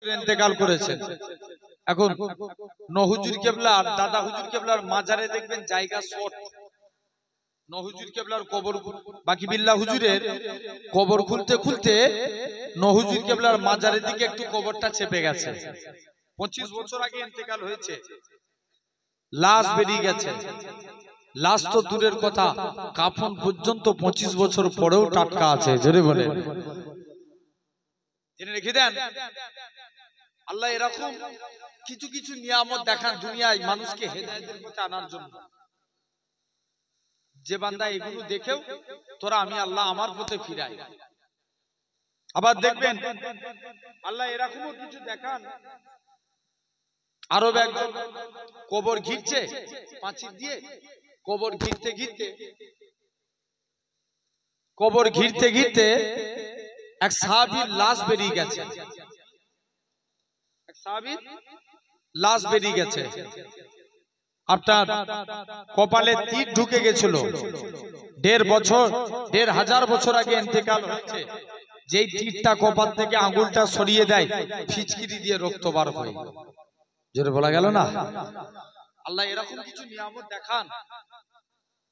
ইন্তেকাল করেছেন। এখন নহুজুর কেবলা আর দাদা হুজুর কেবলার মাজারে দেখবেন জায়গা শর্ট। নহুজুর কেবলার কবর, বাকি বিল্লাহ হুজুরের কবর খুলতে খুলতে নহুজুর কেবলার মাজারের দিকে একটু কবরটা চেপে গেছে। 25 বছর আগে ইন্তেকাল হয়েছে, লাশ বেরিয়ে গেছে। লাশ তো দূরের কথা, কাফন পর্যন্ত 25 বছর পরেও টাটকা আছে। জোরে বলে জেনে রেখে দেন। আল্লাহ এরকম কিছু কিছু নিয়ামত দেখান দুনিয়ায় মানুষকে হেদায়েতের পথে আনার জন্য, যে বান্দা এগুলো দেখেও তোরা আমি আল্লাহ আমার পথে ফিরাই। আবার দেখবেন আল্লাহ এরকমও কিছু দেখান, আরব একজন কবর ঘিরছে পাঁচিল দিয়ে, কবর ঘিরতে ঘিরতে এক সাহাবীর লাশ বেরিয়ে গেছে। এক সাহাবীর লাশ বেরিয়ে গেছে। আপনার কপালে তীর ঢুকে গেছিল। 1,500 বছর আগে ইন্তেকাল হয়েছে। যেই তীরটা কপাল থেকে আঙ্গুলটা সরিয়ে দেয়, ফিচকিরি দিয়ে রক্ত বার হয়। জোরে বলা গেল না? আল্লাহ এরকম কিছু নিয়ামত দেখান।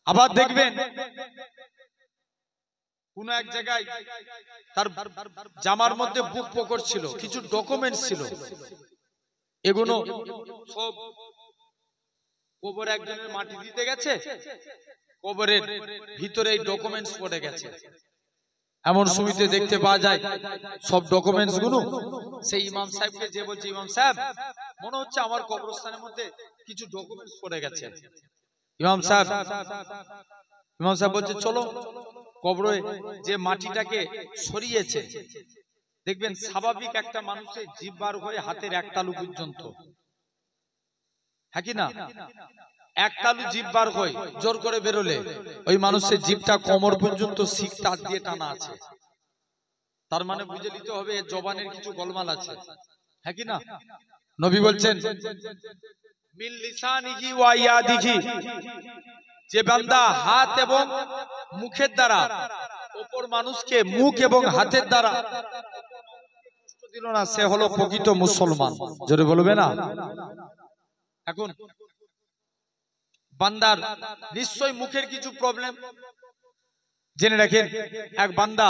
আবার দেখবেন কোন এক জায়গায় তার জামার মধ্যে বুক পকেট ছিল, কিছু ডকুমেন্টস ছিল, এগুলো সব কবরে একজনের মাটি দিতে গেছে, কবরের ভিতরে এই ডকুমেন্টস পড়ে গেছে। এমন সময়তে দেখতে পাওয়া যায় সব ডকুমেন্টস গুলো সেই ইমাম সাহেবকে যে বলছে, ইমাম সাহেব মনে হচ্ছে আমার কবরস্থানের মধ্যে কিছু ডকুমেন্টস পড়ে গেছে। ইমাম সাহেব বলছে চলো। কবরে যে মাটিটাকে সরিয়েছে, দেখবেন স্বাভাবিক একটা মানুষের জিভ বার হয়ে হাতের এক তালু পর্যন্ত, হ্যাঁ কি না? এক তালু জিভ বার হয়, জোর করে বেরোলে ওই মানুষের জিভটা কোমর পর্যন্ত শিক তার দিয়ে টানা আছে। তার মানে বুঝে নিতে হবে এর জবানের কিছু গোলমাল আছে, হ্যাঁ কি না? নবী বলছেন মিন লিসানিহি ওয়া ইয়াদিহি, যে বান্দা হাত এবং মুখের দ্বারা অপর মানুষকে মুখ এবং হাতের দ্বারা কষ্ট দিল না, সে হলো প্রকৃত মুসলমান। জোরে বলবে না? এখন বান্দার নিশ্চয় মুখের কিছু প্রবলেম, জেনে রাখেন। এক বান্দা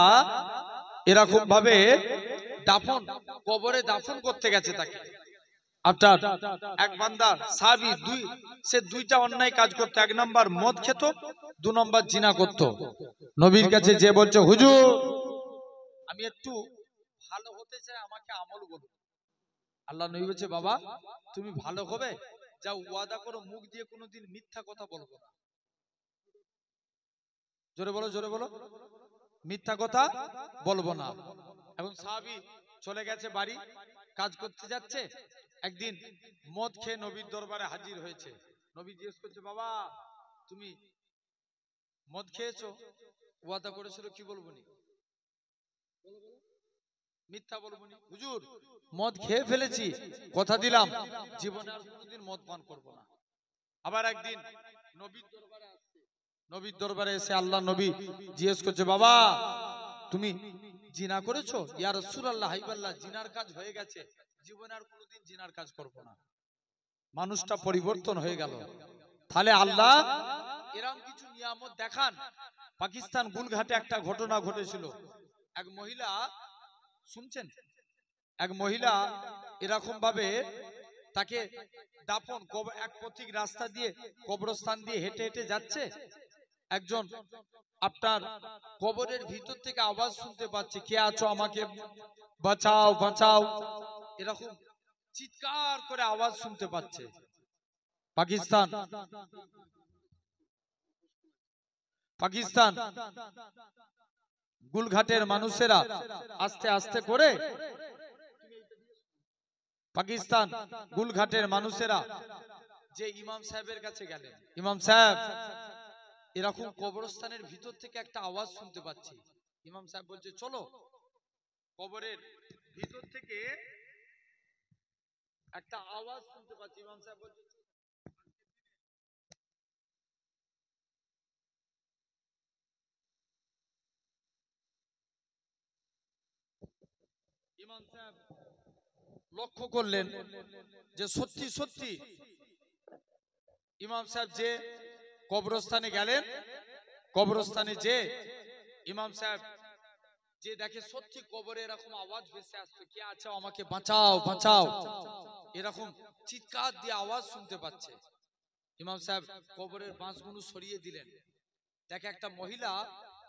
এরকম ভাবে কবরে দাফন করতে গেছে তাকে। আপনার এক বান্দা সাহাবী, সে দুইটা অন্যায় কাজ করতো। এক নাম্বার মদ খেত, 2 নাম্বার জিনা করত। নবীর কাছে যে বলছে হুজুর আমি একটু ভালো হতে চাই, আমাকে আমল বলুন। আল্লাহ নবী বলছে বাবা তুমি ভালো হবে, যা ওয়াদা করো মুখ দিয়ে কোনোদিন মিথ্যা কথা বলবো না। জোরে বলো মিথ্যা কথা বলবো না। এখন সাহাবী চলে গেছে বাড়ি, কাজ করতে যাচ্ছে। একদিন মদ খেয়ে নবীর দরবারে হাজির হয়েছে। নবী জিজ্ঞেস করছে বাবা তুমি মদ খেয়েছো, ওয়াদা করেছিল কি বলবো নি? মিথ্যা বলবো নি। হুজুর মদ খেয়ে ফেলেছি, কথা দিলাম জীবনে আর কোনোদিন মদ পান করবো না। আবার একদিন নবীর দরবারে এসে আল্লাহ নবী জিজ্ঞেস করছে বাবা তুমি জিনা করেছো? ইয়া রাসূলুল্লাহ হাবিবাল্লাহ জিনার কাজ হয়ে গেছে, জীবনে আর কোনোদিন জিনার কাজ করব না। মানুষটা পরিবর্তন হয়ে গেল। তাহলে আল্লাহ এরকম কিছু নিয়ামত দেখান। পাকিস্তান গুলঘাটে একটা ঘটনা ঘটেছিল। এক মহিলা, শুনছেন, এক মহিলা এরকম ভাবে তাকে দাফন, এক পথিক রাস্তা দিয়ে কবরস্থান দিয়ে হেঁটে হেঁটে যাচ্ছে। একজন আপনার কবরের ভিতর থেকে আওয়াজ শুনতে পাচ্ছে, কে আছো আমাকে বাঁচাও বাঁচাও, এরকম চিৎকার করে আওয়াজ শুনতে পাচ্ছে। পাকিস্তান গুলঘাটের মানুষেরা আস্তে আস্তে করে, পাকিস্তান গুলঘাটের মানুষেরা যে ইমাম সাহেবের কাছে গেলেন, ইমাম সাহেব এরকম কবরস্থানের ভিতর থেকে একটা আওয়াজ শুনতে পাচ্ছি। ইমাম সাহেব বলছে চলো। কবরের ভিতর থেকে একটা আওয়াজ শুনতে পাচ্ছি। ইমাম সাহেব বলছে ইমাম সাহেব লক্ষ্য করলেন যে সত্যি সত্যি ইমাম সাহেব যে কবরস্থানে গেলেন, কবরস্থানে যে ইমাম সাহেব যে দেখে সত্যি কবরে এরকম আওয়াজ ভেসে আসছে, কে আছে আমাকে বাঁচাও বাঁচাও, এরকম চিৎকার দিয়ে আওয়াজ শুনতে পাচ্ছে। ইমাম সাহেব কবরের বাঁশগুলো সরিয়ে দিলেন, দেখে একটা মহিলা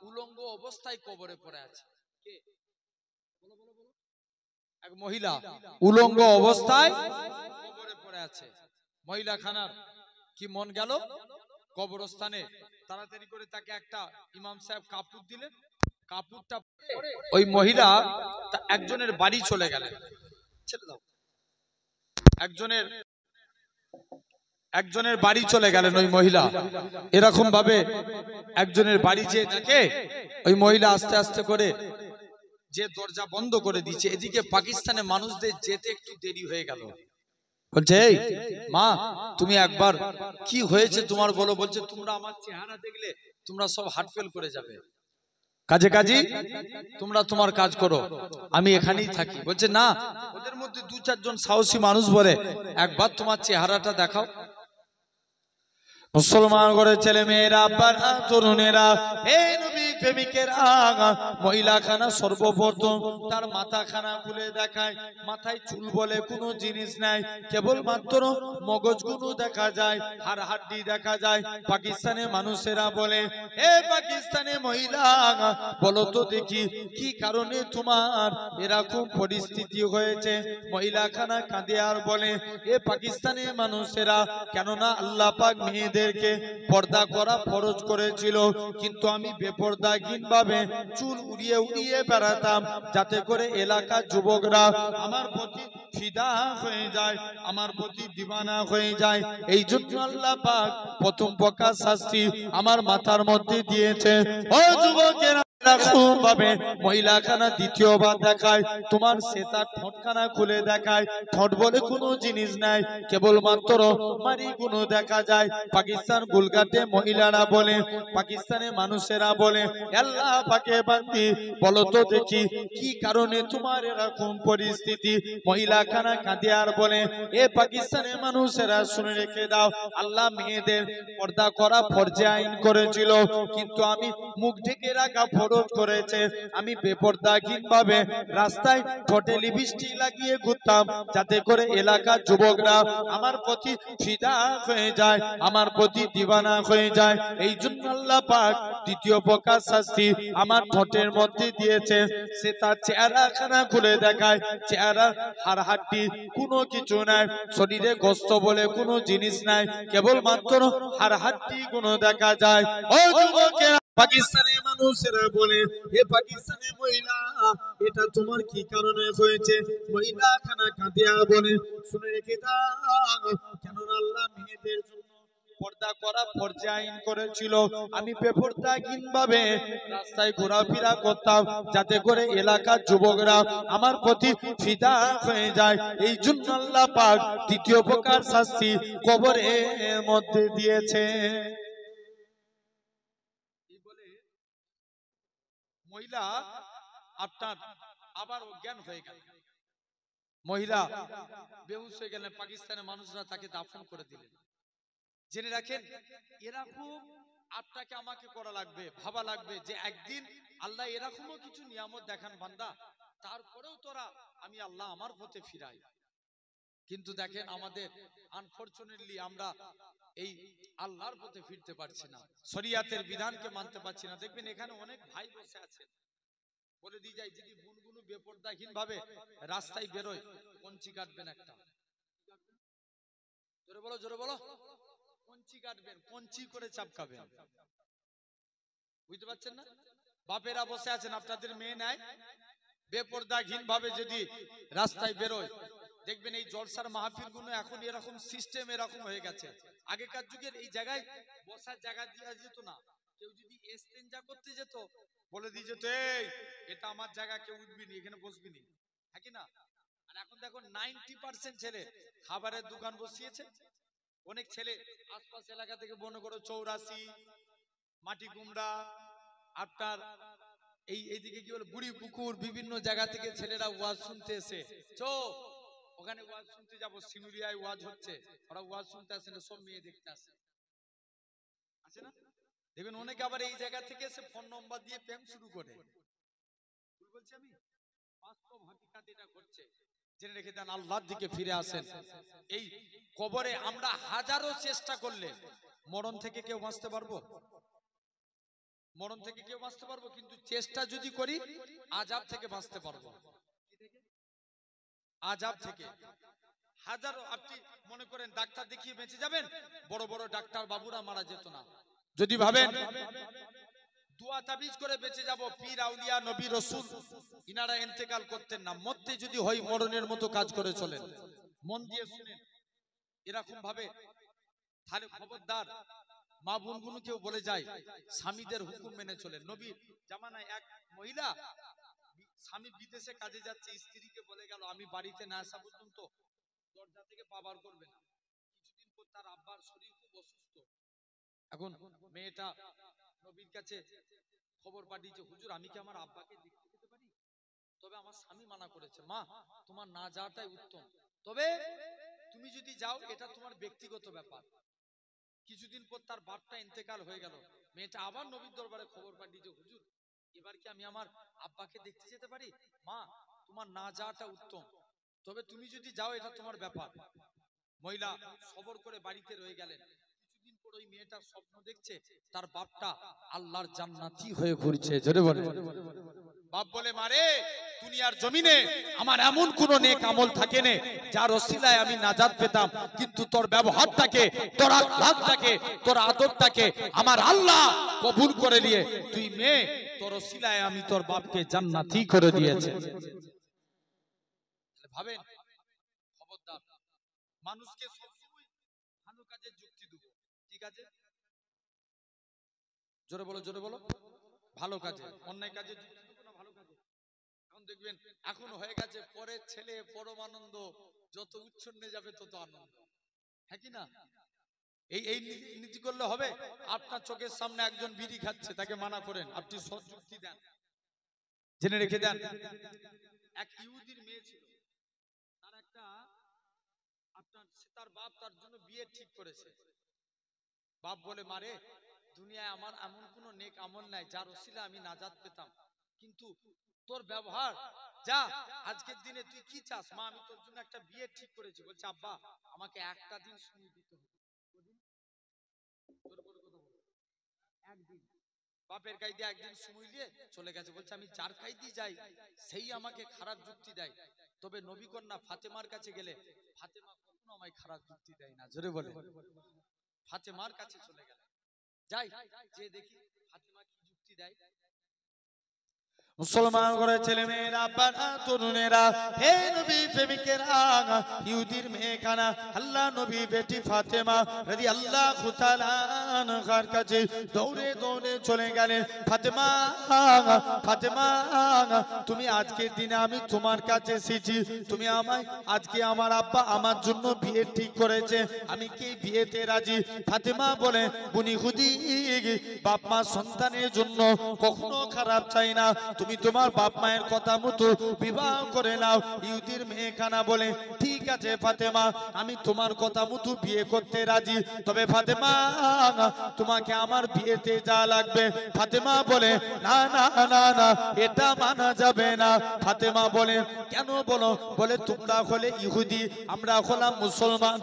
উলঙ্গ অবস্থায় কবরে পড়ে আছে। কে? এক মহিলা উলঙ্গ অবস্থায় কবরে পড়ে আছে। মহিলা খানার কি মন গেল, কবরস্থানে তাড়াতাড়ি করে তাকে একটা ইমাম সাহেব কাপড় দিলেন, কাপড়টা ওই মহিলা একজনের বাড়ি চলে গেলেন। ছেড়ে দাও। একজনের বাড়ি চলে গেলেন ওই মহিলা। এরকম ভাবে একজনের বাড়ি যেয়ে দেখে ওই মহিলা আস্তে আস্তে করে যে দরজা বন্ধ করে দিয়েছে। এদিকে পাকিস্তানে মানুষদের যেতে একটু দেরি হয়ে গেল। বলছে, এই মা তুমি একবার, কি হয়েছে তোমার বলো। বলছে, তোমরা আমার চেহারা দেখলে তোমরা সব হার্ট ফেল করে যাবে, কাজে কাজী তোমরা তোমার কাজ করো, আমি এখানেই থাকি। বলছে, না। ওদের মধ্যে দু চারজন সাহসী মানুষ বলে, একবার তোমার চেহারাটা দেখাও। মুসলমান করে ছেলে মেয়েরা, তরুণেরা, এই নবী প্রেমিকেরা, মহিলা খানা সর্বপ্রথম তার মাথা খানা খুলে দেখায়। মাথায় চুল বলে কোনো জিনিস নাই, কেবল মাত্র মগজগুলো দেখা যায়, হাড় হাড্ডি দেখা যায়। পাকিস্তানের মানুষেরা বলে, এ পাকিস্তানের মহিলা বলো তো দেখি, কি কারণে তোমার এরকম পরিস্থিতি হয়েছে? মহিলা খানা কাঁদে আর বলে, এ পাকিস্তানের মানুষেরা, কেননা আল্লাহ পাক মেয়েদের পর্দা করা ফরজ করেছিল, কিন্তু আমি বেপরদাহীন ভাবে চুল উড়িয়ে উড়িয়ে বেড়াতাম, যাতে করে এলাকার যুবকরা আমার প্রতি ফিদা হয়ে যায়, আমার প্রতি দিওয়ানা হয়ে যায়। এই জন্য আল্লাহ পাক প্রথম প্রকার শাস্তি আমার মাথার মধ্যে দিয়েছে। ও যুবকেরা, মহিলা খানা দ্বিতীয়বার দেখায়, তোমার সেটা ঠোঁটখানা খুলে দেখায়। ঠোঁট বলে কোনো জিনিস নাই, কেবল মাত্র মারি গুলো দেখা যায়। পাকিস্তান গুলগাতে মহিলারা বলে, পাকিস্তানের মানুষেরা বলে, আল্লাহ পাকে বান্দি বলো তো দেখি, কি কারণে তোমার এরকম পরিস্থিতি? মহিলা খানা কাঁদে আর বলে, এ পাকিস্তানের মানুষেরা শুনে রেখে দাও, আল্লাহ মেয়েদের পর্দা করা ফরজে আইন করেছিল, কিন্তু আমি মুখ ঢেকে রাখা ফরজ করেছে। আমি বেপরদাহীন ভাবে রাস্তায় ঠোঁটে লিপস্টিক লাগিয়ে ঘুরতাম, যাতে করে এলাকার যুবকরা আমার প্রতি ফিদা হয়ে যায়, আমার প্রতি দিওয়ানা হয়ে যায়। এই জন্য আল্লাহ পাক দ্বিতীয় প্রকার শাস্তি আমার ঠোঁটের মধ্যে দিয়েছে। সে তার চেহারা খানা খুলে দেখায়, চেহারা হাড় হাড্ডি কোনো কিছু নাই, শরীরে গোস্ত বলে কোনো জিনিস নাই, কেবল মাত্র হাড় হাড্ডি গুলো দেখা যায়। ও যুবকেরা, পাকিস্তানের মানুষেরা বলে, হে পাকিস্তানের মহিলা, এটা তোমার কি কারণে হয়েছে? মহিলা খানা কাঁদে আর বলে, শুনে রেখে দাও, কেননা আল্লাহ মেয়েদের জন্য পর্দা করা ফরজে আইন করেছিল। আমি বেপরদাহীন ভাবে রাস্তায় ঘোরাফেরা করতাম, যাতে করে এলাকার যুবকরা আমার প্রতি ফিদা হয়ে যায়। এই জন্য আল্লাহ পাক দ্বিতীয় প্রকার শাস্তি কবরের মধ্যে দিয়েছে। মহিলা আপনার আবার অজ্ঞান হয়ে গেল, মহিলা বেহুশ হয়ে গেলেন। পাকিস্তানের মানুষরা তাকে দাফন করে দিলেন। জেনে রাখেন, এরকম আপনাকে আমাকে করা লাগবে, ভাবা লাগবে যে একদিন আল্লাহ এরকমও কিছু নিয়ামত দেখান বান্দা, তারপরেও তোরা আমি আল্লাহ আমার পথে ফিরাই। কিন্তু দেখেন, আমাদের আনফরচুনেটলি আমরা এই আল্লাহর পথে ফিরতে পারছি না, শরিয়াতের বিধানকে মানতে পারছি না। দেখবেন এখানে অনেক ভাই বসে আছেন, বলে দিয়ে যায়, যদি বুনগুলো বেপরদাহীন ভাবে রাস্তায় বেরোয়, কঞ্চি কাটবেন একটা। জোরে বলো, জোরে বলো। কঞ্চি কাটবেন, কঞ্চি করে চাপকাবেন। বুঝতে পারছেন না? বাপেরা বসে আছেন, আপনাদের মেয়ে নাই, বেপরদাহীন ভাবে যদি রাস্তায় বেরোয়, দেখবেন এই জলসার মাহফিল গুলো এখন এরকম সিস্টেম এরকম হয়ে গেছে। আগেকার যুগের এই জায়গায় বসার জায়গা দেওয়া যেত না। কেউ যদি ইস্তেঞ্জা করতে যেত, বলে দিয়ে যেত, এই এটা আমার জায়গা, কেউ উঠবি নি, এখানে বসবি নি, থাকি না। আর এখন দেখো 90% ছেলে খাবারের দোকান বসিয়েছে। অনেক ছেলে আশপাশ এলাকা থেকে মনে করো 84, মাটি কুমড়া, আপনার এইদিকে কি বলে বুড়ি পুকুর, বিভিন্ন জায়গা থেকে ছেলেরা ওয়াজ শুনতে এসে, চো ওখানে ওয়াজ শুনতে যাবো, সিঙ্গুরিয়ায় ওয়াজ হচ্ছে, ওরা ওয়াজ শুনতে আসে না, সব মেয়ে দেখতে আসে, আছে না? দেখবেন অনেকে আবার এই জায়গা থেকে এসে ফোন নম্বর দিয়ে প্রেম শুরু করে। ভুল বলছি আমি? বাস্তব হাকিকাত এটা ঘটছে। জেনে রেখে দেন, আল্লাহর দিকে ফিরে আসেন। এই কবরে আমরা হাজারো চেষ্টা করলে মরণ থেকে কেউ বাঁচতে পারবো? মরণ থেকে কেউ বাঁচতে পারবো? কিন্তু চেষ্টা যদি করি আযাব থেকে বাঁচতে পারবো। আযাব থেকে হাজারো, আপনি মনে করেন ডাক্তার দেখিয়ে বেঁচে যাবেন, বড় বড় ডাক্তার বাবুরা মারা যেত না। যদি ভাবেন দোয়া তাবিজ করে বেঁচে যাব, পীর আউলিয়া নবী রাসূল ইনারা ইন্তেকাল করতেন না। মরতে যদি হয় মরণের মতো কাজ করে চলেন। মন দিয়ে শুনেন, এরকম ভাবে তাহলে খবরদার মা বোনগুলোকেও বলে যায় স্বামীদের হুকুম মেনে চলেন। নবী জামানায় এক মহিলা, স্বামী বিদেশে কাজে যাচ্ছে, স্ত্রীকে বলে গেল আমি বাড়িতে না আসা পর্যন্ত দরজা থেকে পা বার করবে না। কিছুদিন পর তার আব্বার শরীর খুব অসুস্থ। এখন মেয়েটা নবীর কাছে খবর পাঠিয়েছে, হুজুর আমি কি আমার আব্বাকে দেখতে যেতে পারি? তবে আমার স্বামী মানা করেছে। মা, তোমার না যাওয়াটাই উত্তম, তবে তুমি যদি যাও এটা তোমার ব্যক্তিগত ব্যাপার। কিছুদিন পর তার বাপটা ইন্তেকাল হয়ে গেল। মেয়েটা আবার নবীর দরবারে খবর পাঠিয়েছে, হুজুর এবার কি আমি আমার আব্বাকে দেখতে যেতে পারি? মা, তোমার না যাওয়াটা উত্তম, তবে তুমি যদি যাও এটা তোমার ব্যাপার। মহিলা সবর করে বাড়িতে রয়ে গেলেন। কিছুদিন পর ওই মেয়েটা স্বপ্ন দেখছে তার বাপটা আল্লাহর জান্নাতি হয়ে ঘুরছে। জোরে বলে। বাপ বলে, মারে দুনিয়ার জমিনে আমার এমন কোন নেক আমল থাকে না যার ওসিলায় আমি নাজাত পেতাম, কিন্তু তোর ব্যবহারটাকে, তোর আখলাকটাকে, তোর আদবটাকে আমার আল্লাহ কবুল করে নিয়ে তুই মেয়ে, তোর ওসিলায় আমি তোর বাপকে জান্নাতি করে দিয়েছে। ভাবেন, খবরদার মানুষকে সবসময় ভালো কাজের যুক্তি দেব। ঠিক আছে, জোরে বলো, জোরে বলো। ভালো কাজে, অন্যায় কাজে যুক্তি দেবো না ভালো কাজে? এখন দেখবেন এখন হয়ে গেছে পরের ছেলে পরম আনন্দ, যত উচ্ছন্নে যাবে তত আনন্দ, হ্যাঁ কি না? এই এই নীতি করলে হবে? আপনার চোখের সামনে একজন বিড়ি খাচ্ছে, তাকে মানা করেন, আপনি সৎ যুক্তি দেন। জেনে রেখে দেন, এক ইহুদির মেয়ে ছিল, তার একটা আপনার তার বাপ তার জন্য বিয়ে ঠিক করেছে। বাপ বলে, মারে দুনিয়ায় আমার এমন কোন নেক আমল নাই যার ওসিলা আমি নাজাত পেতাম, কিন্তু তোর ব্যবহার যা, আজকের দিনে তুই কি চাস? মা, আমি তোর জন্য একটা বিয়ে ঠিক করেছি। বলছে, আব্বা আমাকে একটা দিন সময় দিতে হবে। একদিন। বাপের কাইদে একদিন সময় নিয়ে চলে গেছে। বলছে, আমি যার কাইদি যাই সেই আমাকে খারাপ যুক্তি দেয়, তবে নবী কন্যা ফাতেমার কাছে গেলে ফাতেমা কখনো আমায় খারাপ যুক্তি দেয় না। জোরে বলে। ফাতেমার কাছে চলে গেল, যাই যে দেখি ফাতেমা কি যুক্তি দেয়। মুসলমান ঘরের ছেলে মেয়েরা, বাবা তরুণেরা, হে নবী প্রেমিকেরা, ইহুদির মেয়েখানা আল্লাহ নবী বেটি ফাতেমা রাদিয়াল্লাহু তাআলা আনহার কাছে দৌড়ে দৌড়ে চলে গেলেন। ফাতেমা, ফাতেমা, তুমি আজকের দিনে আমি তোমার কাছে এসেছি, তুমি আমায় আজকে আমার আব্বা আমার জন্য বিয়ে ঠিক করেছে, আমি কি বিয়েতে রাজি? ফাতেমা বলে, বুনি খুদি, বাপ মা সন্তানের জন্য কখনো খারাপ চাই না, তুমি তোমার বাপ মায়ের কথা মতো বিবাহ করে নাও। ইহুদির মেয়েখানা বলে, ঠিক আছে ফাতেমা, আমি তোমার কথা মতো বিয়ে করতে রাজি, তবে ফাতেমা তোমাকে আমার বিয়েতে যা লাগবে। ফাতেমা বলে, না না না না, এটা মানা যাবে না। ফাতেমা বলে, কেন বলো? বলে, তোমরা হলে ইহুদি, আমরা হলাম মুসলমান,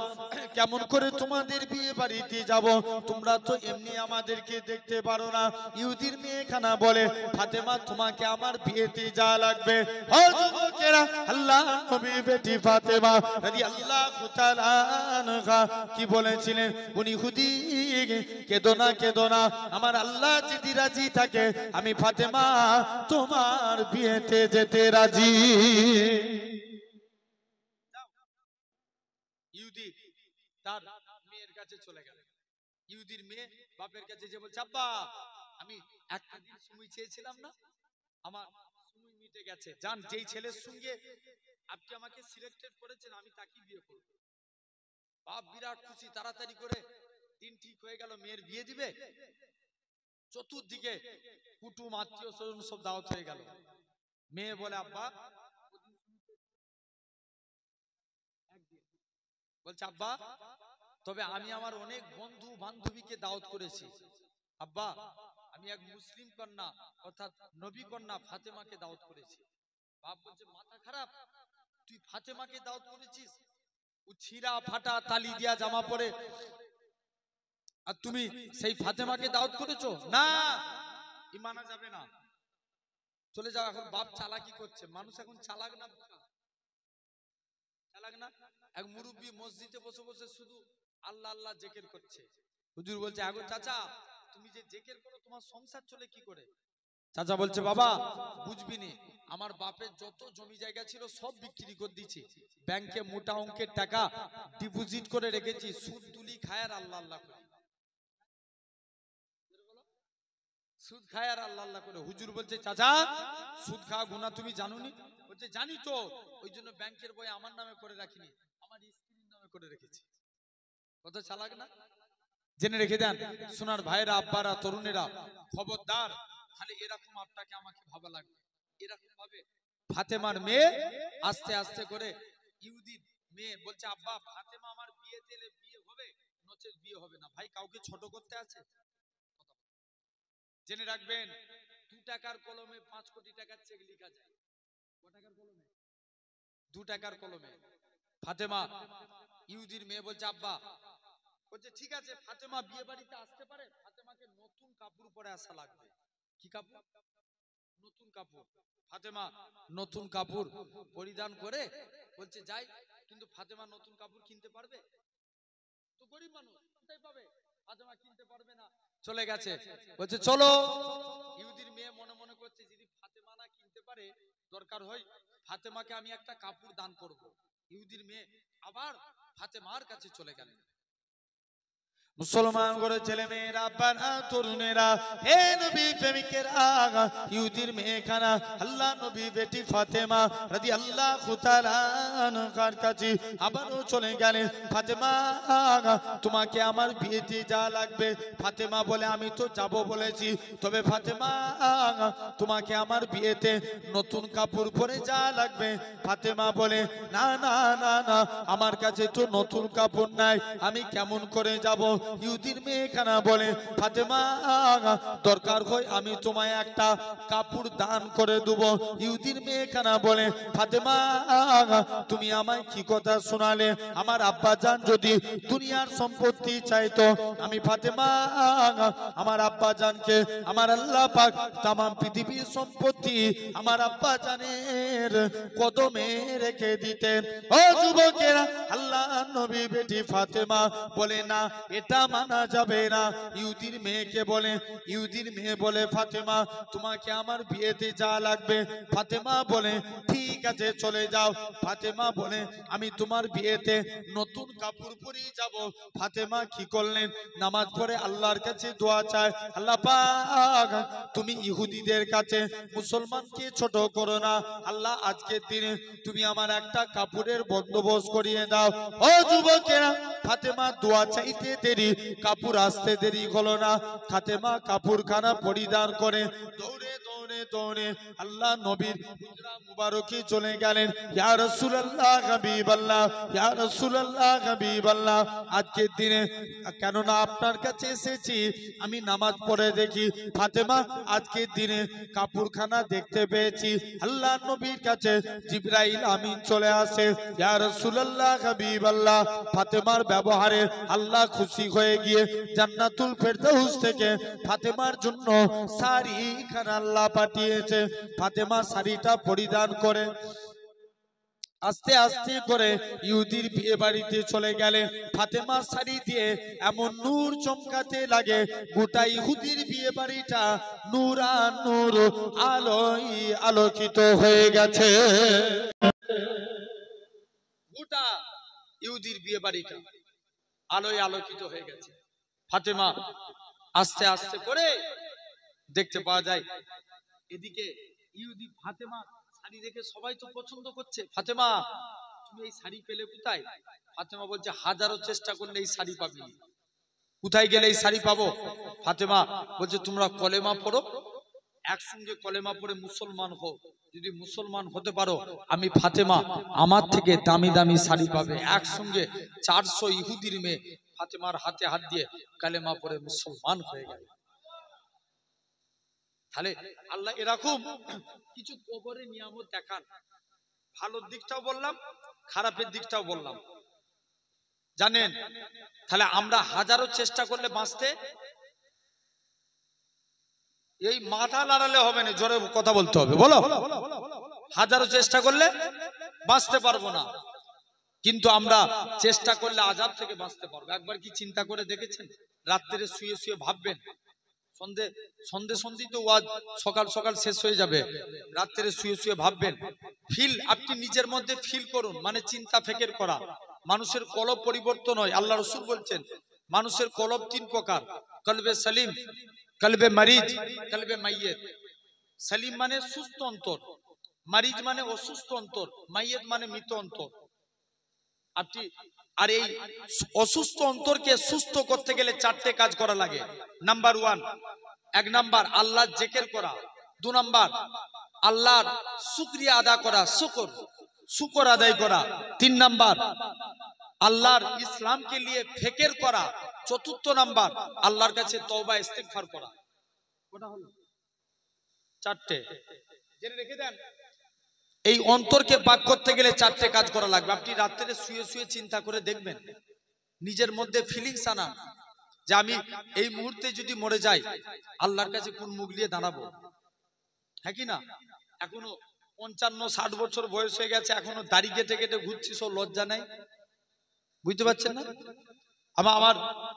কেমন করে তোমাদের বিয়ে বাড়িতে যাব? তোমরা তো এমনি আমাদেরকে দেখতে পারো না। ইহুদির মেয়েখানা বলে, ফাতেমা তোমাকে আমার বিয়েতে যা লাগবে। ও যুবকেরা, আল্লাহ নবী বেটি ফাতেমা রাদিয়াল্লাহু তাআলা আনহা কি বলেছিলেন? উনি ইহুদি, কেঁদো না, কেঁদো না, আমার আল্লাহ যদি রাজি থাকে আমি ফাতেমা তোমার বিয়েতে যেতে রাজি। ইহুদি তার মেয়ের কাছে চলে গেল। ইহুদির মেয়ে বাপের কাছে যে বলছে, আব্বা আমি একটা দিন সময় চেয়েছিলাম না, আমার সময় মিটে গেছে, জান যেই ছেলের সঙ্গে আপনি আমাকে সিলেক্টেড করেছেন আমি তাকেই বিয়ে করব। বাপ বিরাট খুশি, তাড়াতাড়ি করে দিন ঠিক হয়ে গেল, মেয়ের বিয়ে দিবে। চতুর্দিকে কুটুম আত্মীয় স্বজন সব দাওয়াত হয়ে গেল। মেয়ে বলে, আব্বা বলছে আব্বা, তবে আমি আমার অনেক বন্ধু বান্ধবীকে দাওয়াত করেছি। আব্বা, আমি এক মুসলিম কন্যা অর্থাৎ নবী কন্যা ফাতেমাকে দাওয়াত করেছি। বাপ বলছে মাথা খারাপ, তুই ফাতেমাকে দাওয়াত করেছিস? ও ছিঁড়া ফাটা তালি দিয়া জামা পরে, আর তুমি সেই ফাতেমাকে দাওয়াত করেছো? না, ই মানা যাবে না, চলে যাও। এখন বাপ চালাকি করছে, মানুষ এখন চালাক না, চালাক না। এক মুরব্বী মসজিদে বসে বসে শুধু আল্লাহ আল্লাহ জিকির করছে। হুজুর বলছে আগো চাচা, তুমি যে জিকির করো তোমার সংসার চলে কি করে? চাচা বলছে বাবা বুঝবি নি, আমার বাপের যত জমি জায়গা ছিল সব বিক্রি করে দিয়েছি, ব্যাংকে মোটা অঙ্কের টাকা ডিপোজিট করে রেখেছি, সুদ তুলি খায় আর আল্লাহ আল্লাহ করে, সুদ খায় আর আল্লাহ আল্লাহ করে। হুজুর বলছে চাচা সুদ খাওয়া গুনাহ তুমি জানোনি? বলছে জানি তো, ওই জন্য ব্যাংকের বই আমার নামে করে রাখিনি, আমার স্ত্রীর নামে করে রেখেছি। কত চালাক না? জেনে রেখে দেন সোনার ভাইরা, আব্বারা, তরুণেরা, খবরদার, খালি এরকম আপনাকে আমাকে ভাবা লাগবে। এরকম ভাবে ফাতেমার মেয়ে আস্তে আস্তে করে ইহুদির মেয়ে বলছে আব্বা ফাতেমা আমার বিয়ে দিলে বিয়ে হবে, নচেত বিয়ে হবে না। ভাই কাউকে ছোট করতে আছে? জেনে রাখবেন 2 টাকার কলমে 5 কোটি টাকার চেক লেখা যায়। ক টাকার কলমে? 2 টাকার কলমে। ফাতেমা ইহুদির মেয়ে বলছে আব্বা, বলছে ঠিক আছে ফাতেমা বিয়ে বাড়িতে আসতে পারে, ফাতেমাকে নতুন কাপড় পরে আসা লাগবে। কি কাপড়? নতুন কাপড়। ফাতেমা নতুন কাপড় পরিধান করে বলছে যাই, কিন্তু ফাতেমা নতুন কাপড় কিনতে পারবে? তো গরিব মানুষ কোথায় পাবে? ফাতেমা কিনতে পারবে না, চলে গেছে। বলছে চলো। ইহুদির মেয়ে মনে মনে করছে যদি ফাতেমা না কিনতে পারে, দরকার হয় ফাতেমাকে আমি একটা কাপড় দান করব। ইহুদির মেয়ে আবার ফাতেমার কাছে চলে গেলেন। মুসলমান করে ছেলে মেয়েরা, আব্বারা, তরুণেরা, হে নবী প্রেমিকেরা, ইহুদির মেয়েখানা আল্লাহ নবী বেটি ফাতেমা রাদিয়াল্লাহু তাআলা আনহার কাছে আবারও চলে গেলেন। ফাতেমা তোমাকে আমার বিয়েতে যা লাগবে। ফাতেমা বলে আমি তো যাব বলেছি, তবে ফাতেমা তোমাকে আমার বিয়েতে নতুন কাপড় পরে যা লাগবে। ফাতেমা বলে না না না না, আমার কাছে তো নতুন কাপড় নাই, আমি কেমন করে যাব? ইহুদির মেয়েখানা বলে ফাতেমা দরকার হয় আমি তোমায় একটা কাপড় দান করে দেব। ইহুদির মেয়েখানা বলে ফাতেমা তুমি আমায় কি কথা শোনালে? আমার আব্বা জান যদি দুনিয়ার সম্পত্তি চাইতো, আমি ফাতেমা আমার আব্বা জানকে আমার আল্লাহ পাক তাম পৃথিবীর সম্পত্তি আমার আব্বা জানের কদমে রেখে দিতেন। ও যুবকেরা, আল্লাহ নবী বেটি ফাতেমা বলে না, এটা মানা যাবে না। ইহুদির মেয়েকে বলে, ইহুদির মেয়ে বলে ফাতেমা তোমাকে আমার বিয়েতে যা লাগবে। ফাতেমা বলে ঠিক আছে চলে যাও। ফাতেমা বলে আমি তোমার বিয়েতে নতুন কাপড় পরেই যাব। ফাতেমা কি করলেন? নামাজ পড়ে আল্লাহর কাছে দোয়া চায়, আল্লাহ পাক তুমি ইহুদিদের কাছে মুসলমানকে ছোট করো না। আল্লাহ আজকের দিনে তুমি আমার একটা কাপড়ের বন্দোবস্ত করিয়ে দাও। ও যুবকেরা, ফাতেমা দোয়া চাইতে দেরি, কাপড় আসতে দেরি হলো না। ফাতেমা কাপড়খানা পরিধান করে দৌড়ে দৌড়ে দৌড়ে আল্লাহ নবীর হুজরা মুবারকে চলে গেলেন। ইয়া রাসূলুল্লাহ হাবিবাল্লাহ, ইয়া রাসূলুল্লাহ হাবিবাল্লাহ, আজকের দিনে কেননা আপনার কাছে এসেছি, আমি নামাজ পড়ে দেখি ফাতেমা আজকের দিনে কাপড়খানা দেখতে পেয়েছি। আল্লাহ নবীর কাছে জিবরাইল আমিন চলে আসে, ইয়া রাসূলুল্লাহ হাবিবাল্লাহ, ফাতেমার ব্যবহারে আল্লাহ খুশি হয়ে গিয়ে জান্নাতুল ফেরদাউস থেকে ফাতেমার জন্য শাড়ি খানা আল্লাহ পাঠিয়েছে। ফাতেমা শাড়িটা পরিধান করে আস্তে আস্তে করে ইহুদির বিয়ে বাড়িতে চলে গেলেন। ফাতেমা শাড়ি দিয়ে এমন নূর চমকাতে লাগে, গোটা ইহুদির বিয়ে বাড়িটা নূর আর নূর আলোয় আলোকিত হয়ে গেছে। গোটা ইহুদির বিয়ে বাড়িটা আলোয় আলোকিত হয়ে গেছে। ফাতেমা আস্তে আস্তে করে দেখতে পাওয়া যায়, এদিকে ইহুদি ফাতেমা শাড়ি দেখে সবাই তো পছন্দ করছে। ফাতেমা তুমি এই শাড়ি পেলে কোথায়? ফাতেমা বলছে হাজারো চেষ্টা করলে এই শাড়ি পাবি, কোথায় গেলে এই শাড়ি পাবো? ফাতেমা বলছে তোমরা কলেমা পড়ো, একসঙ্গে কলেমা পড়ে মুসলমান হও, যদি মুসলমান হতে পারো, আমি ফাতেমা আমার থেকে দামি দামি শাড়ি পাবে। একসঙ্গে 400 ইহুদির মেয়ে ফাতেমার হাতে হাত দিয়ে কালেমা পড়ে মুসলমান হয়ে গেল। তাহলে আল্লাহ এরকম কিছু কবরে নিয়ামত দেখান। ভালোর দিকটাও বললাম, খারাপের দিকটাও বললাম, জানেন? তাহলে আমরা হাজারো চেষ্টা করলে বাঁচতে, এই মাথা নাড়ালে হবে না, জোরে কথা বলতে হবে, বলো। হাজারো চেষ্টা করলে বাঁচতে পারবো না, কিন্তু আমরা চেষ্টা করলে আযাব থেকে বাঁচতে পারবো। একবার কি চিন্তা করে দেখেছেন? রাত্রে শুয়ে শুয়ে ভাববেন, সন্ধে তো ওয়াজ সকাল সকাল শেষ হয়ে যাবে, রাত্রে শুয়ে শুয়ে ভাববেন, ফিল আপনি নিজের মধ্যে ফিল করুন, মানে চিন্তা ফিকির করা। মানুষের কলব পরিবর্তন হয়। আল্লাহ রাসূল বলছেন মানুষের কলব 3 প্রকার, কলবে সালিম, কলবে মরিজ, কলবে মাইয়িত। সালিম মানে সুস্থ অন্তর, মরিজ মানে অসুস্থ অন্তর, মাইয়িত মানে মৃত অন্তর। আপনি আর এই অসুস্থ অন্তরকে সুস্থ করতে গেলে 4টে কাজ করা লাগে। নাম্বার 1, 1 নাম্বার আল্লাহর জিকির করা, 2 নাম্বার আল্লাহর শুকরিয়া আদা করা, শুকর আদায় করা, 3 নাম্বার আল্লাহর ইসলামকে নিয়ে ফিকির করা, 4র্থ নাম্বার আল্লাহর কাছে তওবা ইস্তিগফার করা। কোনটা হলো? 4টে জেনে রেখে দেন। এই অন্তরকে পাক করতে গেলে 4টে কাজ করা লাগবে। আপনি রাত্রে শুয়ে শুয়ে চিন্তা করে দেখবেন, নিজের মধ্যে ফিলিংস আনা যে আমি এই মুহূর্তে যদি মরে যাই আল্লাহর কাছে কোন মুখ নিয়ে দাঁড়াবো। হ্যাঁ কি না? এখনো 55-60 বছর বয়স হয়ে গেছে, এখনো দাড়ি কেটে কেটে ঘুরছি, সব লজ্জা নাই। বুঝতে পারছেন না?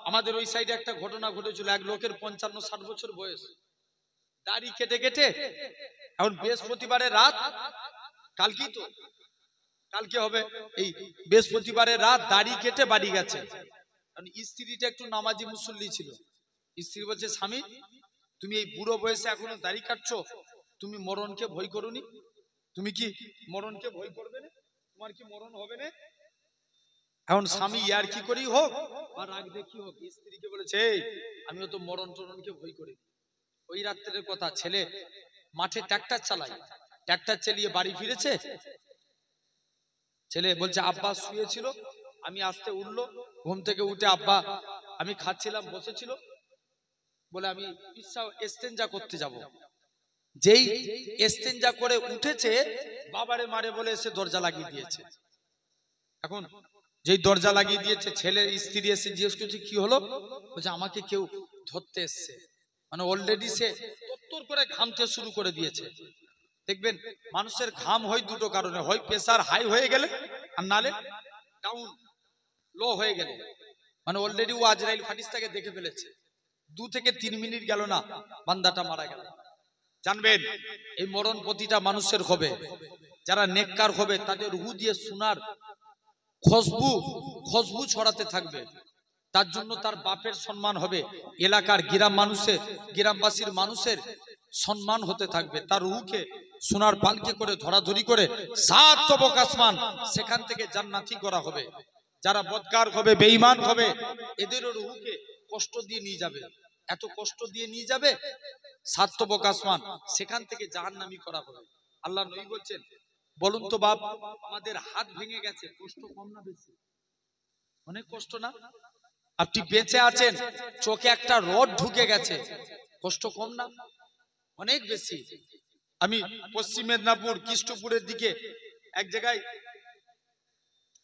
আমাদের ওই সাইডে একটা ঘটনা ঘটেছিল, এক লোকের 55-60 বছর বয়স, দাড়ি কেটে কেটে, এখন বৃহস্পতিবারের রাত, কালকে হবে, এই বৃহস্পতিবারের রাত দাড়ি কেটে বাড়ি গেছে। কারণ স্ত্রীটা একটু নামাজি মুসল্লি ছিল। স্ত্রী বলছে, স্বামী তুমি এই বুড়ো বয়সে এখনো দাড়ি কাটছো, তুমি মরণকে ভয় করোনি? তুমি কি মরণকে ভয় করবে না? তোমার কি মরণ হবে না? এখন স্বামী ইয়ার কি করি হোক আর রাগ দেখি হোক, স্ত্রীকে বলেছে, আমিও তো মরণ টরণকে ভয় করি। ওই রাত্রের কথা, ছেলে মাঠে ট্রাক্টর চালায়, ট্রাক্টর চালিয়ে বাড়ি ফিরেছে। ছেলে বলছে, আব্বা শুয়েছিল, আমি আসতে উঠলো, ঘুম থেকে উঠে আব্বা আমি খাচ্ছিলাম, বসেছিল, বলে আমি ইস্তেঞ্জা করতে যাব। যেই ইস্তেঞ্জা করে উঠেছে, বাবারে মারে বলে এসে দরজা লাগিয়ে দিয়েছে। এখন যেই দরজা লাগিয়ে দিয়েছে, ছেলের স্ত্রী এসে জিজ্ঞেস করছে কি হলো? বলছে আমাকে কেউ ধরতে এসছে। মানে অলরেডি সে তত্তর করে ঘামতে শুরু করে দিয়েছে। দেখবেন মানুষের ঘাম হয় 2টো কারণে, হয় প্রেসার হাই হয়ে গেলে, আর নালে ডাউন লো হয়ে গেলে। মানে অলরেডি ও আজরাইল ফারিস্তাকে দেখে ফেলেছে। 2 থেকে 3 মিনিট গেল না, বান্দাটা মারা গেল। জানবেন এই মরণ প্রতিটা মানুষের হবে। যারা নেককার হবে তাদের রূহ দিয়ে সোনার খুশবু ছড়াতে থাকবে। তার জন্য তার বাপের সম্মান হবে, এলাকার গ্রামবাসীর মানুষের সম্মান হতে থাকবে। তার রূহকে সোনার পালকি করে ধরাধরি করে 7 তবক আসমান, সেখান থেকে জান্নাতি করা হবে। যারা বদকার হবে, বেঈমান হবে, এদেরও রূহকে কষ্ট দিয়ে নিয়ে যাবে, এত কষ্ট দিয়ে নিয়ে যাবে 7 তবক আসমান, সেখান থেকে জাহান্নামী করা হবে। আল্লাহ নবী বলছেন, বলুন তো বাপ, আমাদের হাত ভেঙে গেছে, কষ্ট কম না বেশি? অনেক কষ্ট না? আপনি বেঁচে আছেন, চোখে একটা রড ঢুকে গেছে, কষ্ট কম না? অনেক বেশি। আমি পশ্চিম মেদিনীপুর কৃষ্ণপুরের দিকে এক জায়গায়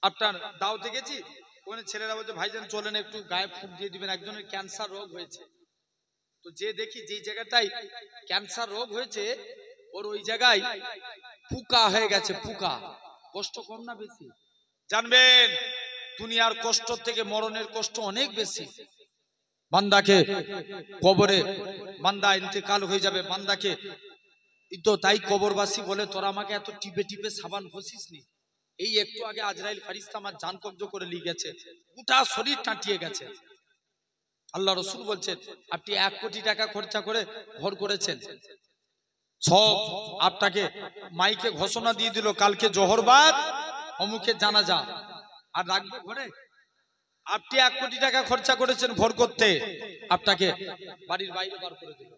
আপনার দাওতে গেছি, ওখানে ছেলেরা বলছে, ভাইজান চলেন একটু গায়ে ফুঁক দিয়ে দিবেন, একজনের ক্যান্সার রোগ হয়েছে। তো যে দেখি যে জায়গাটায় ক্যান্সার রোগ হয়েছে, ওর ওই জায়গায় পুকা হয়ে গেছে, পুকা। কষ্ট কম না বেশি? জানবেন দুনিয়ার কষ্ট থেকে মরণের কষ্ট অনেক বেশি। বান্দাকে কবরে বান্দা ইন্তেকাল হয়ে যাবে, বান্দাকে তো তাই কবরবাসী বলে, তোরা আমাকে এত টিপে টিপে সাবান ঘষিস নি, এই একটু আগে আজরাইল ফারিস্তা আমার জান কব্জ করে নিয়ে গেছে, গোটা শরীর টাঁটিয়ে গেছে। আল্লাহ রাসূল বলছেন, আপনি 1 কোটি টাকা খরচা করে ঘর করেছেন, সব আপনাকে মাইকে ঘোষণা দিয়ে দিল, কালকে জোহরবাদ, অমুকে জানাজা, আর রাখবে ঘরে? আপনি 1 কোটি টাকা খরচা করেছেন ঘর করতে, আপনাকে বাড়ির বাইরে বার করে দিল।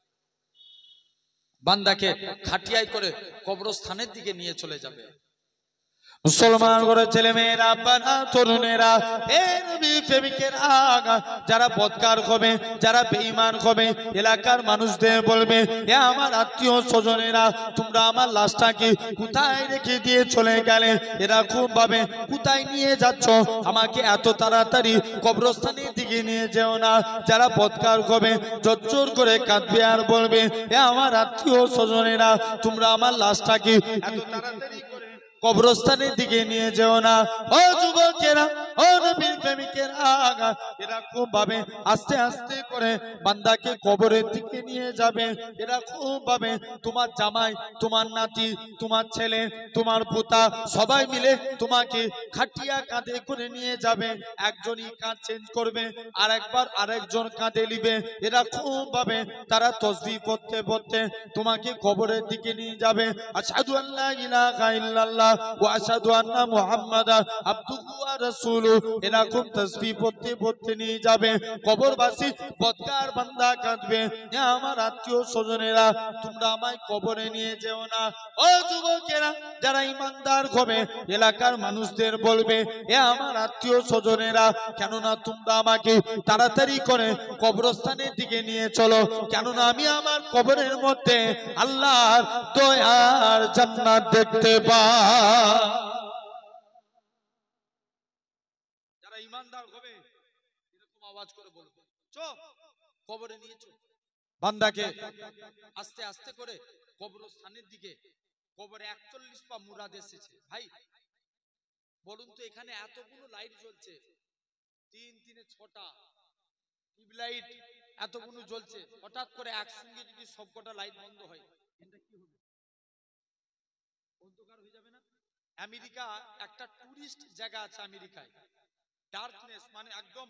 বান্দাকে খাটিয়ায় করে কবরস্থানের দিকে নিয়ে চলে যাবে। মুসলমান করে ছেলে মেয়েরা, বানা তরুণেরা, এ নবী প্রেমিকেরা, যারা বদকার হবে, যারা বেঈমান হবে, এলাকার মানুষদের বলবে, এ আমার আত্মীয় স্বজনেরা, তোমরা আমার লাশটাকে কোথায় রেখে দিয়ে চলে গেলে? এরা খুব ভাবে কোথায় নিয়ে যাচ্ছ, আমাকে এত তাড়াতাড়ি কবরস্থানের দিকে নিয়ে যেও না। যারা বদকার হবে জোর করে কাঁদবে আর বলবে, এ আমার আত্মীয় স্বজনেরা, তোমরা আমার লাশটাকে এত তাড়াতাড়ি কবরস্থানের দিকে নিয়ে যেও না। ও যুবকেরা, ও নবীর প্রেমিকেরা, এরা খুব ভাবে আস্তে আস্তে করে বান্দাকে কবরের দিকে নিয়ে যাবে। এরা খুব ভাবে তোমার জামাই, তোমার নাতি, তোমার ছেলে, তোমার পোতা সবাই মিলে তোমাকে খাটিয়া কাঁধে করে নিয়ে যাবে। একজনই কাঁধ চেঞ্জ করবে, আর একবার আরেকজন কাঁধে নিবে। এরা খুব ভাবে তারা তসবিহ পড়তে পড়তে তোমাকে কবরের দিকে নিয়ে যাবে। আশহাদু আল্লা ইলাহা ইল্লাল্লাহ ওয়া আশহাদু আন্না মুহাম্মাদান আবদুহু ওয়া রাসূলুহু, এরকম তাসবিহ পড়তে পড়তে নিয়ে যাবে। কবরবাসী বদকার বান্দা কাঁদবে, এ আমার আত্মীয় স্বজনেরা, তোমরা আমায় কবরে নিয়ে যেও না। ও যুবকেরা, যারা ইমানদার হবে এলাকার মানুষদের বলবে, এ আমার আত্মীয় স্বজনেরা, কেননা তোমরা আমাকে তাড়াতাড়ি করে কবরস্থানের দিকে নিয়ে চলো, কেননা আমি আমার কবরের মধ্যে আল্লাহর দয়ার জান্নাত দেখতে পাই। যারা ইমানদার হবে এরকম আওয়াজ করে বলবে, চল কবরে নিয়ে চল। বান্দাকে আস্তে আস্তে করে কবরস্থানের দিকে, কবরে 41 পা মুরাদ এসেছে। ভাই বলুন তো, এখানে এতগুলো লাইট জ্বলছে, 3 3 6টা টিউব লাইট এতগুলো জ্বলছে, হঠাৎ করে একসঙ্গে যদি সবকটা লাইট বন্ধ হয়, এটা কি হবে? অন্ধকার হয়ে যাবে না? আমেরিকা একটা টুরিস্ট জায়গা আছে আমেরিকায়, ডার্কনেস মানে একদম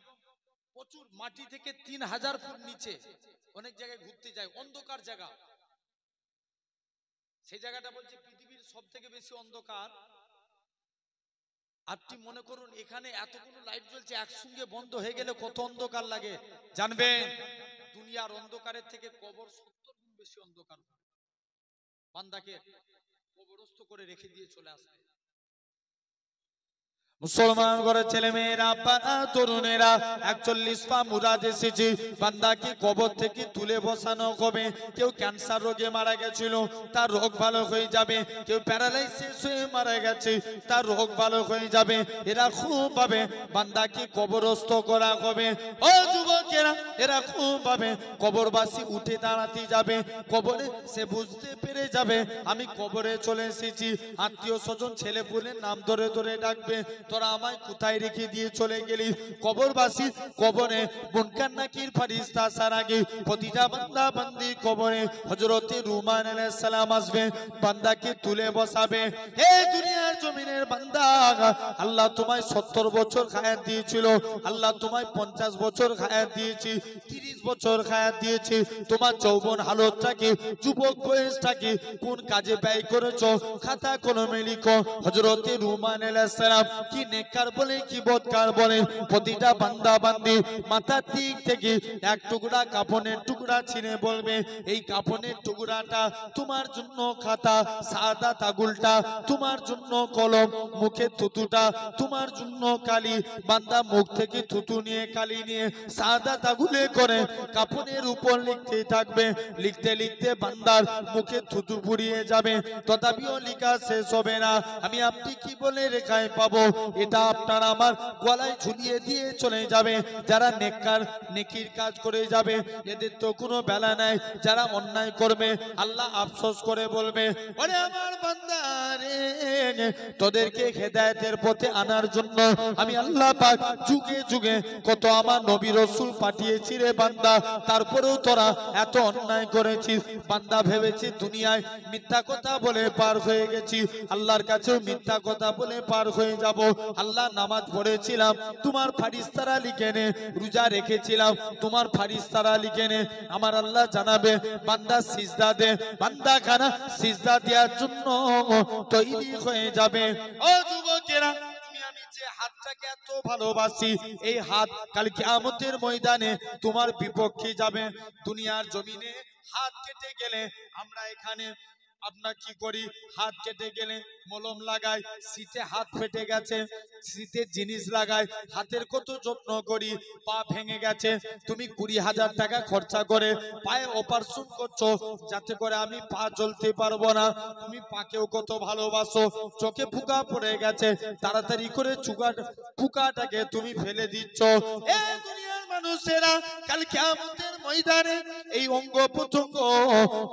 প্রচুর, মাটি থেকে 3000 ফুট নিচে অনেক জায়গায় ঘুরতে যায়, অন্ধকার জায়গা। সেই জায়গাটা বলছে পৃথিবীর সব থেকে বেশি অন্ধকার। আপনি মনে করুন এখানে এতগুলো লাইট জ্বলছে, একসঙ্গে বন্ধ হয়ে গেলে কত অন্ধকার লাগে জানবেন? দুনিয়ার অন্ধকারের থেকে কবর 70 গুণ বেশি অন্ধকার। বান্দাকে কবরস্থ করে রেখে দিয়ে চলে আসবে। মুসলমান ঘরের ছেলে মেয়েরা, বানা তরুণেরা, 41 পা মুরাদ এসেছে। বান্দাকে কবর থেকে তুলে বসানো হবে। কেউ ক্যান্সার রোগে মারা গেছিল, তার রোগ ভালো হয়ে যাবে। কেউ প্যারালাইসিস হয়ে মারা গেছে, তার রোগ ভালো হয়ে যাবে। এরা খুব ভাবে বান্দাকে কবরস্থ করা হবে। ও যুবকেরা, এরা খুব ভাবে কবরবাসী উঠে দাঁড়াতে যাবে। কবরে সে বুঝতে পেরে যাবে আমি কবরে চলে এসেছি। আত্মীয় স্বজন ছেলে পুলের নাম ধরে ধরে ডাকবে, তোরা আমায় কোথায় রেখে দিয়ে চলে গেলি? কবরবাসী কবরে মুনকার নাকির ফেরেশতা আসার আগে প্রতিটা বান্দা বান্দি কবরে হযরতে রুমান আলাইহিস সালাম আসবে, বান্দাকে তুলে বসাবে। হে দুনিয়ার জমিনের বান্দা, আল্লাহ তোমায় 70 বছর হায়াত দিয়েছিল, আল্লাহ তোমায় 50 বছর হায়াত দিয়েছি, 30 বছর হায়াত দিয়েছি। তোমার যৌবন হালতটাকে, যুবক বয়সটাকে কোন কাজে ব্যয় করেছো? খাতা কলমে লিখো। হযরতে রুমান আলাইহিস সালাম কি নেককার বলে কি বদকার বলে, প্রতিটা বান্দা বান্দি মাথার দিক থেকে এক টুকরা কাফনের টুকরা ছিনে বলবে, এই কাফনের টুকরাটা তোমার জন্য খাতা, সাদা তাগুলটা তোমার জন্য কলম, মুখে থুতুটা তোমার জন্য কালি। বান্দা মুখ থেকে থুতু নিয়ে কালি নিয়ে সাদা তাগুলে করে কাফনের উপর লিখতে থাকবে। লিখতে লিখতে বান্দার মুখে থুতু পুড়িয়ে যাবে, তথাপিও লেখা শেষ হবে না। আমি আপনি কি বলে রেখায় পাবো, এটা আপনার আমার গলায় ঝুলিয়ে দিয়ে চলে যাবে। যারা নেককার নেকির কাজ করে যাবে এদের তো কোনো বেলা নাই। যারা অন্যায় করবে আল্লাহ আফসোস করে বলবে, ওরে আমার বান্দা রে, তোদেরকে হেদায়েতের পথে আনার জন্য আমি আল্লাহ পাক যুগে যুগে কত আমার নবী রাসূল পাঠিয়েছি রে বান্দা, তারপরেও তোরা এত অন্যায় করেছিস। বান্দা ভেবেছি দুনিয়ায় মিথ্যা কথা বলে পার হয়ে গেছি, আল্লাহর কাছেও মিথ্যা কথা বলে পার হয়ে যাব। আল্লাহ নামাজ পড়েছিলাম তোমার ফারিস্তারা লিখে নে, রোজা রেখেছিলাম তোমার ফারিস্তারা লিখে নে। আমার আল্লাহ জানাবে বান্দা সিজদা দে, বান্দা খানা সিজদা দেওয়ার জন্য তৈরি হয়ে যাবে। ও যুবকেরা, তুমি আমি যে হাতটাকে এত ভালোবাসি, এই হাত কাল কিয়ামতের ময়দানে তোমার বিপক্ষে যাবে। দুনিয়ার জমিনে হাত কেটে গেলে আমরা এখানে আপনার কি করি, হাত কেটে গেলে মলম লাগাই, শীতে হাত ফেটে গেছে শীতের জিনিস লাগাই, হাতের কত যত্ন করি। পা ভেঙে গেছে, তুমি 20,000 টাকা খরচা করে পায়ে অপারেশন করছো যাতে করে আমি পা চলতে পারবো না। তুমি পাকেও কত ভালোবাসো, চোখে ফুকা পড়ে গেছে, তাড়াতাড়ি করে ফুকাটাকে তুমি ফেলে দিচ্ছ। এ দুনিয়ার মানুষেরা কাল কিয়ামতের ময়দানে এই অঙ্গ প্রত্যঙ্গ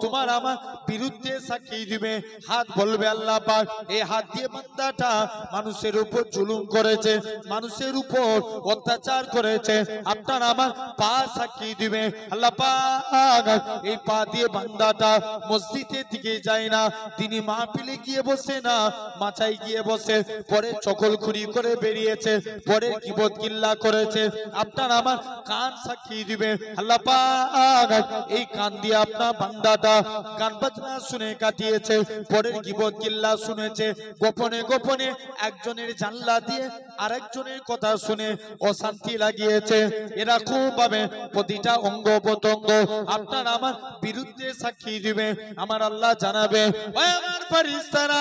তোমার আমার বিরুদ্ধে সাক্ষী দিবে। হাত বলবে আল্লাহ পাক এই হাত দিয়ে বান্দাটা মানুষের উপর জুলুম করেছে, মানুষের উপর অত্যাচার করেছে, আপনার আমার পা সাক্ষী দিবে। আল্লাহ পাক এই পা দিয়ে বান্দাটা মসজিদের দিকে যায় না, তিনি মাহফিলে গিয়ে বসে না, মাচায় গিয়ে বসে, পরে চকলখুরি করে বেরিয়েছে, পরে গীবত গিল্লা করেছে, আপনার আমার কান সাক্ষী দিবে। আল্লাহ পাক এই কান দিয়ে আপনার বান্দাটা গান বাজনা শুনে কাটিয়েছে, পরের গীবত গিল্লা শুনেছে, গোপনে গোপনে একজনের জানলা দিয়ে আরেকজনের কথা শুনে অশান্তি লাগিয়েছে। এরা খুব ভাবে প্রতিটা অঙ্গ প্রত্যঙ্গ আপনার আমার বিরুদ্ধে সাক্ষী দিবে। আমার আল্লাহ জানাবে, ওই আমার ফেরেশতারা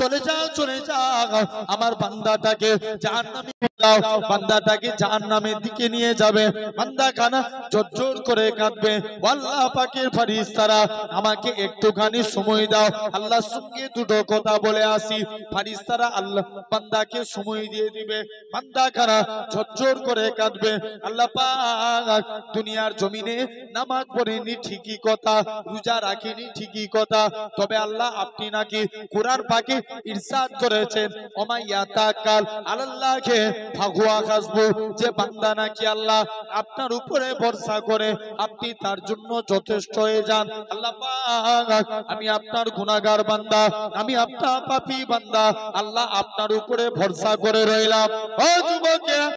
চলে যাও চলে যাও, আমার বান্দাটাকে জাহান্নামে দাও, বান্দাটাকে জাহান্নামের দিকে নিয়ে যাবে। বান্দা কানা জোর করে কাঁদবে, আল্লাহ পাকের ফেরেশতারা আমাকে একটুখানি সময় দাও, আল্লাহর সঙ্গে দুটো কথা বলে আসি। ফেরেশতারা আল্লাহ বান্দাকে সময় দিয়ে দিবে, বান্দা কানা ঝরঝর করে কাঁদবে। আল্লাহ পাক দুনিয়ার জমিনে নামাজ পড়েনি ঠিকই কথা, রোজা রাখেনি ঠিকই কথা, তবে আল্লাহ আপনি নাকি কোরআন পাকে ইরশাদ করেছেন, ওমাইয়া তাকাল আলাল্লাহকে ফাহুয়া হাসবু, যে বান্দা নাকি আল্লাহ আপনার উপরে ভরসা করে আপনি তার জন্য যথেষ্ট হয়ে যান। আল্লাহ পাক আমি আপনার গুনাহগার বান্দা, আমি আপনার পাপী বান্দা, আল্লাহ আপনার উপরে ভরসা করে রইলাম। ও যুবকেরা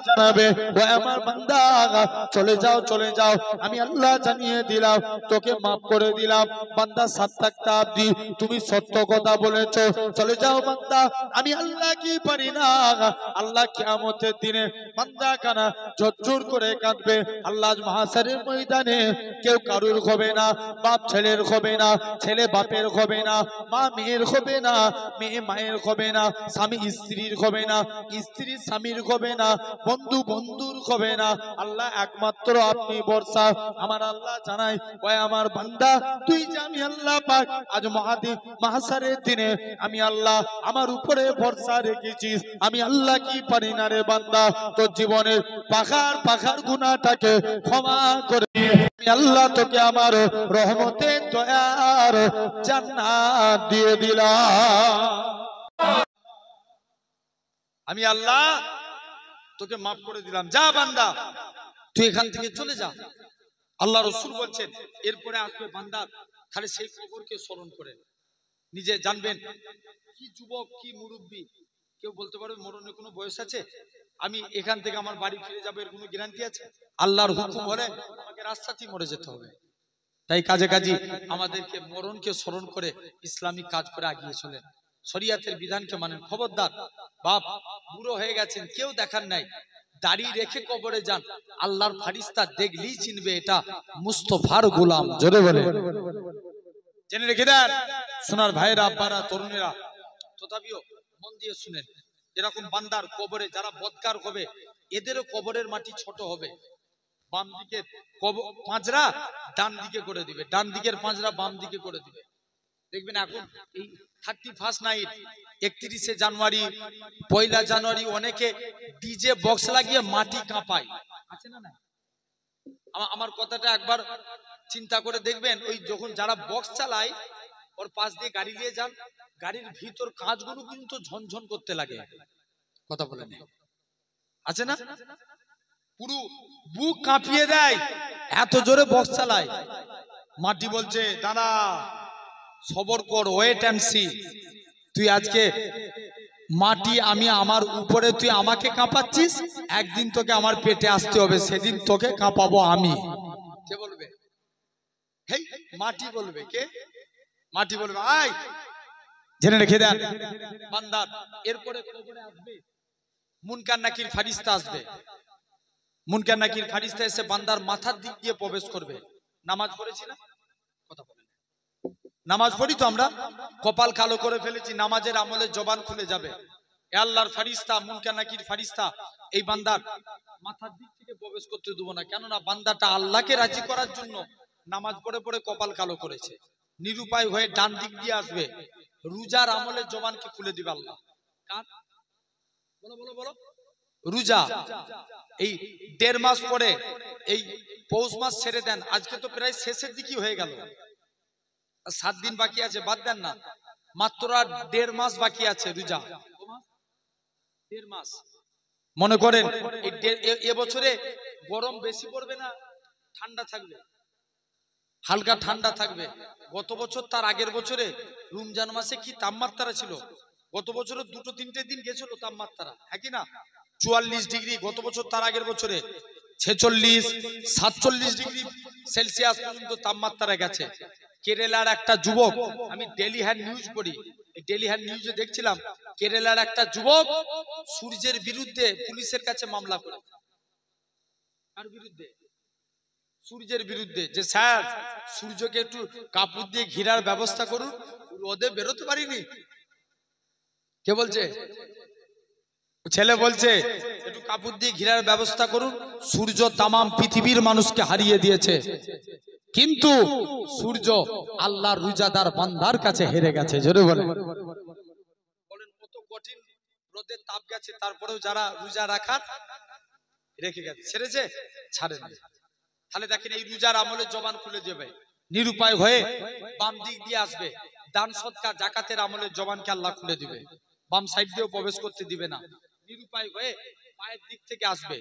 জানাবে, ও আমার বান্দা চলে যাও চলে যাও, আমি আল্লাহ জানিয়ে দিলাম, তোকে মাফ করে দিলাম। বান্দা 7 তাকবীর, তুমি সত্য কথা বলেছো, চলে যাও বান্দা, আমি আল্লাহ কি পারি না। আল্লাহ কিয়ামতের দিনে বান্দা কানা ঝরঝর করে কাঁদবে। আল্লাহ মাহশারের ময়দানে কেউ কারুর হবে না, বাপ ছেলের হবে না, ছেলে বাপের হবে না, মা মেয়ের হবে না, মেয়ে মায়ের হবে না, স্বামী স্ত্রীর হবে না, স্ত্রী স্বামীর হবে না, বন্ধু বন্ধুর হবে না, আল্লাহ একমাত্র আপনি ভরসা। আমার আল্লাহ জানাই, ওই আমার বান্দা তুই যে আমি আল্লাহ পাক আজ মাহশারের দিনে আমি আল্লাহ আমার উপরে ভরসা রেখেছিস, আমি আল্লাহ কি পারি না রে বান্দা, তোর জীবনের পাখার পাখার গুনাহটাকে ক্ষমা করে আমি আল্লাহ তোকে আমার রহমতের দয়ার জান্নাত দিয়ে দিলাম। আমি আল্লাহ তোকে মাফ করে দিলাম, যা বান্দা তুই এখান থেকে চলে যা। আল্লাহ রাসূল বলছেন এরপরে আসবে বান্দা খালি সেই কবরকে স্মরণ করে, নিজে জানবেন কি যুবক কি মুরব্বী, কেউ বলতে পারবে মরণের কোনো বয়স আছে, আমি এখান থেকে আমার বাড়ি ফিরে যাবো এর কোনো গ্যারান্টি আছে? আল্লাহর হুকুম হলে আমাকে রাস্তাতেই মরে যেতে হবে। তাই কাজে কাজে আমাদেরকে মরণকে স্মরণ করে ইসলামিক কাজ করে এগিয়ে চলেন, শরিয়াতের বিধানকে মানেন। খবরদার বাপ বুড়ো হয়ে গেছেন, কেউ দেখার নাই, দাড়ি রেখে কবরে যান, আল্লাহর ফেরেশতা দেখলেই চিনবে এটা মুস্তাফার গোলাম। জোরে বলে জেনে রেখে দেন সোনার ভাইরা আব্বারা তরুণেরা, তথাপিও মন দিয়ে শুনেন, এরকম বান্দার কবরে যারা বদকার হবে এদেরও কবরের মাটি ছোট হবে, বাম দিকের পাঁজরা ডান দিকে করে দিবে, ডান দিকের পাঁজরা বাম দিকে করে দিবে। দেখবেন এখন এই 31 নাইট 31শে জানুয়ারি 1লা জানুয়ারি অনেকে ডিজে বক্স লাগিয়ে মাটি কাঁপায়, আছে না? না আমার কথাটা একবার চিন্তা করে দেখবেন, ওই যখন যারা বক্স চালায় ওর পাশ দিয়ে গাড়ি নিয়ে যান, গাড়ির ভিতর কাঁচগুলো কিন্তু ঝনঝন করতে লাগে, কথা বলে নেই, আছে না? পুরো বুক কাঁপিয়ে দেয়, এত জোরে বক্স চালায়। মাটি বলছে দাদা সবর কর, ওয়েট অ্যান্ড সি, তুই আজকে মাটি আমি আমার উপরে, তুই আমাকে কাঁপাচ্ছিস, একদিন তোকে আমার পেটে আসতে হবে, সেদিন তোকে কাঁপাবো আমি। কে বলবে? হেই মাটি বলবে। কে? মাটি বলবে। আয় জেনে রেখে দেন বান্দার এরপরে কবরে আসবে মুনকার নাকির ফারিস্তা আসবে। মুনকার নাকির ফারিস্তা এসে বান্দার মাথার দিক দিয়ে প্রবেশ করবে। নামাজ পড়েছি না? কথা বলেন। নামাজ পড়ি তো আমরা, কপাল কালো করে ফেলেছি, নামাজের আমলে জবান খুলে যাবে। এ আল্লাহর ফারিস্তা, মুনকার নাকির ফারিস্তা এই বান্দার মাথার দিক থেকে প্রবেশ করতে দেবো না, কেননা বান্দাটা আল্লাহকে রাজি করার জন্য নামাজ পড়ে পড়ে কপাল কালো করেছে। নিরুপায় হয়ে ডান দিক দিয়ে আসবে, রোজার আমলে জবানকে খুলে দিবে আল্লাহ। কার? বলো বলো বলো। রোজা এই 1.5 মাস পরে, এই পৌষ মাস ছেড়ে দেন, আজকে তো প্রায় শেষের দিকই হয়ে গেল, 7 দিন বাকি আছে, বাদ দেন না, মাত্র আর 1.5 মাস বাকি আছে রোজা। 1.5 মাস। মনে করেন এবছরে গরম বেশি পড়বে না ঠান্ডা থাকবে? হালকা ঠান্ডা থাকবে। গত বছর তার আগের বছরে রমজান মাসে কি তাপমাত্রা ছিল? গত বছরে 2-3টে দিন গেছিল তাপমাত্রা, হ্যাঁ কি না? 44 ডিগ্রি, গত বছর তার আগের বছরে 46-47 ডিগ্রি সেলসিয়াস পর্যন্ত তাপমাত্রা গেছে। কেরালার একটা যুবক, আমি ডেলি হ্যান্ড নিউজ পড়ি, ডেলি হ্যান্ড নিউজে দেখছিলাম কেরালার একটা যুবক সূর্যের বিরুদ্ধে পুলিশের কাছে মামলা করে। কার বিরুদ্ধে? সূর্যের বিরুদ্ধে, যে স্যার সূর্যকে একটু কাপড় দিয়ে ঘিরার ব্যবস্থা করুন, রোদে বেরোতে পারিনি। কে বলছে? ছেলে বলছে একটু কাপড় দিয়ে ঘিরার ব্যবস্থা করুন। সূর্য তামাম পৃথিবীর মানুষকে হারিয়ে দিয়েছে, কিন্তু সূর্য আল্লাহর রোজাদার বান্দার কাছে হেরে গেছে। জোরে বলেন। বলেন কত কঠিন রোদের তাপ গেছে, তারপরেও যারা রোজা রাখার রেখে গেছে, ছেড়েছে, ছাড়েন। তাহলে দেখেন এই রোজার আমলে জবান খুলে যাবে, নিরুপায় হয়ে বাম দিক দিয়ে আসবে। দান সদকা জাকাতের আমলে জবানকে আল্লাহ খুলে দিবে, বাম সাইড দিয়েও প্রবেশ করতে দিবে না। নিরুপায় হয়ে পায়ের দিক থেকে আসবে,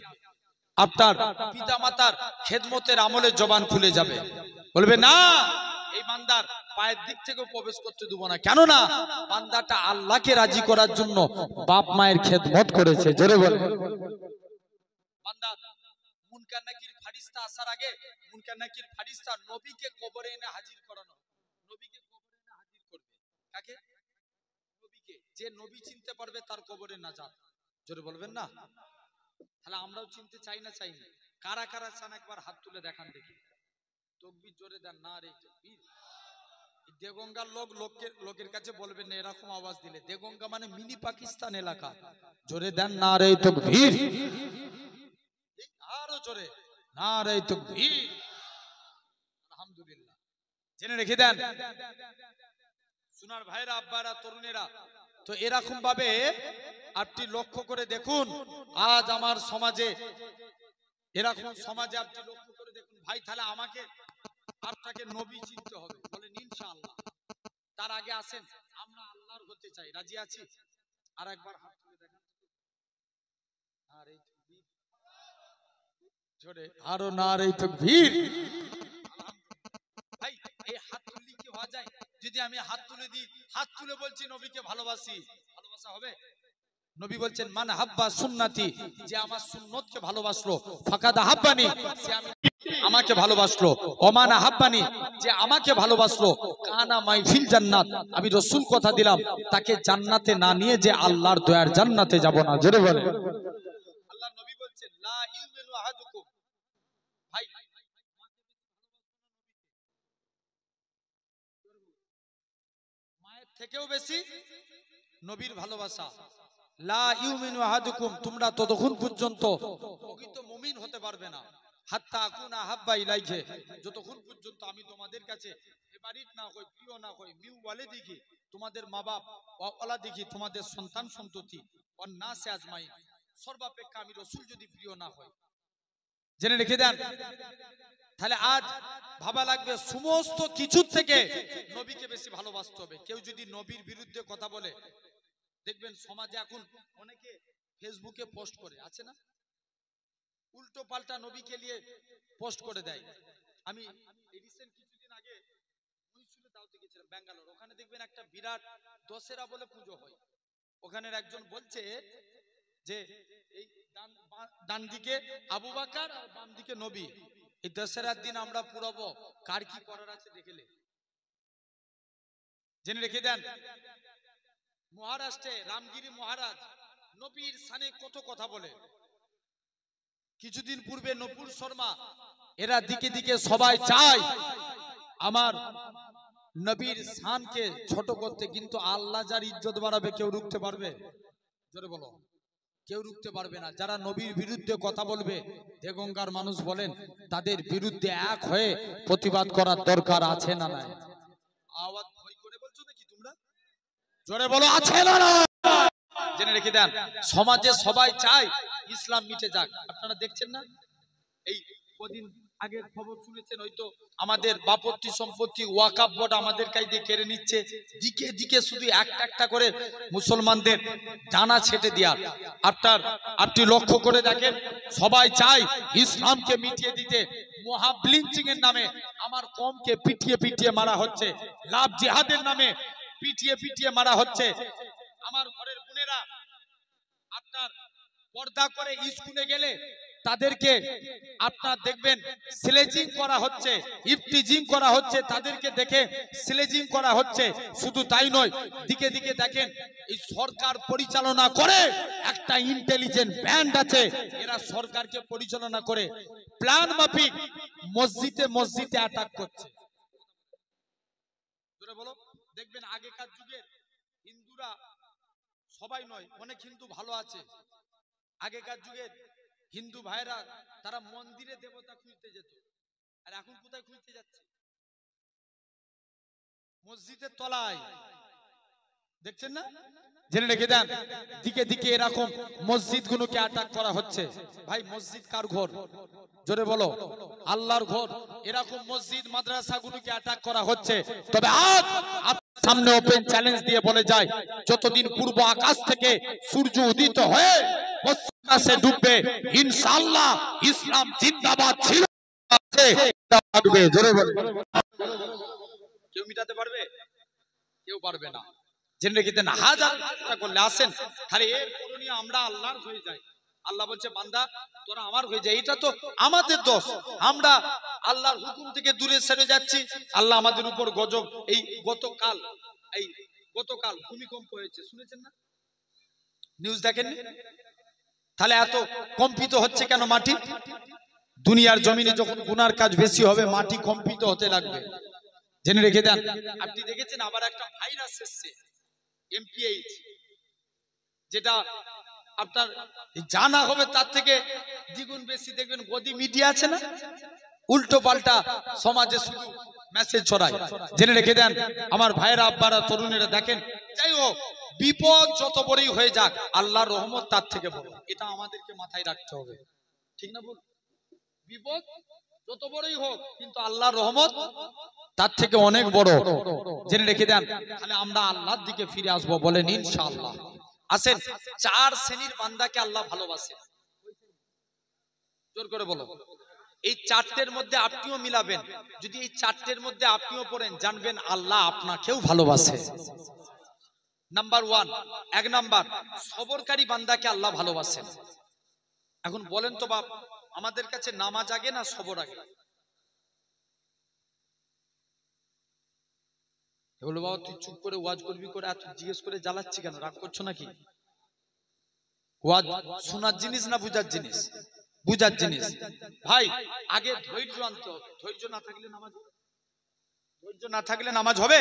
আপনার পিতা মাতার খেদমতের আমলে জবান খুলে যাবে, বলবে না এই বান্দার পায়ের দিক থেকেও প্রবেশ করতে দেব না, কেননা বান্দাটা আল্লাহকে রাজি করার জন্য বাপ মায়ের খেদমত করেছে। জোরে বলে। বান্দা মুনকার নাকির ফারিস্তা আসার আগে মুনকার নাকির ফারিস্তা নবীকে কবরে এনে হাজির করানো, নবীকে কবরে এনে হাজির করবে। কাকে? নবীকে। যে নবী চিনতে পারবে তার কবরে নাজাত। জোরে বলবেন না? তাহলে আমরাও চিনতে চাই না, চাই না? কারা কারা চান একবার হাত তুলে দেখান দেখি। তকবীর জোরে দেন না রে তকবীর। দেগঙ্গার লোকের কাছে বলবেন না এরকম আওয়াজ দিলে, দেগঙ্গা মানে মিনি পাকিস্তান এলাকা। জোরে দেন না রে তকবীর, আরো জোরে না রে তকবীর। আলহামদুলিল্লাহ। জেনে রেখে দেন সোনার ভাইরা, আব্বারা, তরুণেরা, তো এরকম ভাবে আপনি লক্ষ্য করে দেখুন, আজ আমার সমাজে এরকম সমাজে আপনি লক্ষ্য করে দেখুন ভাই, তাহলে আমাকে আপনাকে নবী চিনতে হবে, বলেন ইনশাআল্লাহ। তার আগে আসেন আমরা আল্লাহর হতে চাই, রাজি আছি? আর একবার হাত তুলে দেখান আরে জোরে, আরো না রে তাকবীর। ভাই এই হাত তুললে কি হওয়া যায়? যদি আমি হাত তুলে দিই, হাত তুলে বলছি নবীকে ভালোবাসি, ভালোবাসা হবে? নবী বলছেন মান হাব্বা সুন্নতি, যে আমার সুন্নতকে ভালোবাসলো, ফাকাদ হাব্বানি, সে আমাকে ভালোবাসলো, ওমান হাব্বানি, যে আমাকে ভালোবাসলো, কানা মাই ফিল জান্নাত, আমি রাসূল কথা দিলাম তাকে জান্নাতে না নিয়ে যে আল্লাহর দয়ার জান্নাতে যাব না। জোরে বলে। আল্লাহ নবী বলছেন লা ইউমিনু আহাদুকুম, ভাই মায়ের থেকেও বেশি নবীর ভালোবাসা। লা ইউমিনু আহাদুকুম, তোমরা ততক্ষণ পর্যন্ত প্রকৃত মুমিন হতে পারবে না, হাত্তা আকুনা হাব্বা ইলাইহি, যতক্ষণ পর্যন্ত আমি তোমাদের কাছে ফেভারিট না হই, প্রিয় না হই, মিউ বলে দেখি তোমাদের মা বাপ ওয়ালা দেখি তোমাদের সন্তান সন্ততি অন্নাসে আজমাইন, সর্বাপেক্ষা আমি রাসূল যদি প্রিয় না হই। জেনে রেখে দেন। তাহলে আজ ভাবা লাগবে সমস্ত কিছুর থেকে নবীকে বেশি ভালোবাসতে হবে। কেউ যদি নবীর বিরুদ্ধে কথা বলে, দেখবেন সমাজে এখন অনেকে ফেসবুকে পোস্ট করে, আছে না? উল্টো পাল্টা নবীকে নিয়ে পোস্ট করে দেয়। আমি রিসেন্ট কিছুদিন আগে মহীশূরে দাওয়াতে গেছিলাম, ব্যাঙ্গালোর। ওখানে দেখবেন একটা বিরাট দশেরা বলে পুজো হয়। ওখানের একজন বলছে যে এই ডান দিকে আবু বকর আর বাম দিকে নবী, এই দশেরার দিন আমরা পুরাবো, কার কি করার আছে দেখলে। জেনে রেখে দেন। মহারাষ্ট্রে রামগিরি মহারাজ নবীর শানে কত কথা বলে। কিছুদিন পূর্বে নূপুর শর্মা এরা দিকে দিকে সবাই চায় আমার নবীর শানকে ছোট করতে, কিন্তু আল্লাহ যার ইজ্জত বাড়াবে কেউ রুখতে পারবে? জোরে বলো, কেউ রুখতে পারবে না। যারা নবীর বিরুদ্ধে কথা বলবে, দেগঙ্গার মানুষ বলেন, তাদের বিরুদ্ধে এক হয়ে প্রতিবাদ করার দরকার আছে না নাই? আওয়াজ ভয় করে বলছো নাকি তোমরা? জোরে বলো, আছে না না? জেনে রেখে দেন, সমাজে সবাই চায় ইসলাম মিটে যাক। আপনারা দেখছেন না, এই কদিন আগে খবর শুনেছেন হয়তো, আমাদের বাপত্তি সম্পত্তি ওয়াকাফ বোর্ড আমাদের কাছ দিয়ে কেড়ে নিচ্ছে। দিকে দিকে শুধু একটা একটা করে মুসলমানদের ডানা ছেটে দেওয়ার। আপনি লক্ষ্য করে দেখেন, সবাই চায় ইসলামকে মিটিয়ে দিতে। মহাব্লিচিং এর নামে আমার কমকে পিটিয়ে পিটিয়ে মারা হচ্ছে, লাভ জিহাদের নামে পিটিয়ে পিটিয়ে মারা হচ্ছে। আমার ঘরের বোনেরা আপনার পর্দা করে স্কুলে গেলে তাদেরকে আপনার দেখবেন স্লেজিং করা হচ্ছে, ইফটিজিং করা হচ্ছে, তাদেরকে দেখে স্লেজিং করা হচ্ছে। শুধু তাই নয়, দিকে দিকে দেখেন এই সরকার পরিচালনা করে একটা ইন্টেলিজেন্ট ব্যান্ড আছে, এরা সরকারকে পরিচালনা করে প্ল্যান মাফিক মসজিদে মসজিদে অ্যাটাক করছে। বলো, দেখবেন আগেকার যুগে হিন্দুরা সবাই নয়, অনেক হিন্দু ভালো আছে। আগেকার যুগে হিন্দু ভাইরা তারা মন্দিরে দেবতা খুঁজতে যেত, আর এখন কোথায় খুঁজতে যাচ্ছে? মসজিদের তলায়। দেখছেন না? জেনে রেখে দেন, দিকে দিকে এরকম মসজিদ গুলোকে অ্যাটাক করা হচ্ছে। ভাই, মসজিদ কার ঘর? জোরে বলো, আল্লাহর ঘর। এরকম মসজিদ মাদ্রাসা গুলোকে অ্যাটাক করা হচ্ছে। তবে আজ আপনার সামনে ওপেন চ্যালেঞ্জ দিয়ে বলে যায়, যতদিন পূর্ব আকাশ থেকে সূর্য উদিত হয়ে পশ্চিম আকাশে ডুববে, ইনশাআল্লাহ ইসলাম জিন্দাবাদ ছিল আছে থাকবে। জোরে বলো, কেউ মিটাতে পারবে? কেউ পারবে না। জেনে রেখে দেন, হাজার চেষ্টা করলে আসেন খালি এর করণীয় আমরা আল্লাহর হয়ে যাই। আল্লাহ বলছে, বান্দা তোরা আমার হয়ে যায়। এটা তো আমাদের দোষ, আমরা আল্লাহর হুকুম থেকে দূরে সরে যাচ্ছি। আল্লাহ আমাদের উপর গজব। এই গতকাল ভূমিকম্প হয়েছে, শুনেছেন না? নিউজ দেখেননি? তাহলে এত কম্পিত হচ্ছে কেন মাটি? দুনিয়ার জমিনে যখন গুনার কাজ বেশি হবে, মাটি কম্পিত হতে লাগবে। জেনে রেখে দেন, আপনি দেখেছেন আবার একটা ভাইরাস এসছে এমপিএইচ, যেটা আপনার জানা হবে তার থেকে দ্বিগুণ বেশি। দেখবেন গদি মিডিয়া আছে না, উল্টো পাল্টা সমাজে শুধু মেসেজ ছড়ায়। জেনে রেখে দেন আমার ভাইরা, আব্বারা, তরুণেরা, দেখেন যাই হোক, বিপদ যত বড়ই হয়ে যাক, আল্লাহর রহমত তার থেকে বড়। এটা আমাদেরকে মাথায় রাখতে হবে, ঠিক না বল? বিপদ যত বড়ই হোক, কিন্তু আল্লাহর রহমত তার থেকে অনেক বড়। জেনে রেখে দেন, তাহলে আমরা আল্লাহর দিকে ফিরে আসবো, বলেন ইনশাআল্লাহ। আসেন, 4 শ্রেণীর বান্দাকে আল্লাহ ভালোবাসে। জোর করে বলো, এই 4টের মধ্যে আপনিও মিলাবেন। যদি এই 4টের মধ্যে আপনিও পড়েন, জানবেন আল্লাহ আপনাকেও ভালোবাসে। নাম্বার 1, 1 নাম্বার, সবরকারী বান্দাকে আল্লাহ ভালোবাসেন। এখন বলেন তো বাপ, আমাদের কাছে নামাজ আগে না সবর আগে? বলো বাবা, তুই চুপ করে ওয়াজ করবি করে এত জিজ্ঞেস করে জ্বালাচ্ছি কেন? রাগ করছো নাকি? ওয়াজ শোনার জিনিস না বুঝার জিনিস? বুঝার জিনিস। ভাই, আগে ধৈর্য আনতে হবে। ধৈর্য না থাকলে নামাজ হবে? ধৈর্য না থাকলে নামাজ হবে?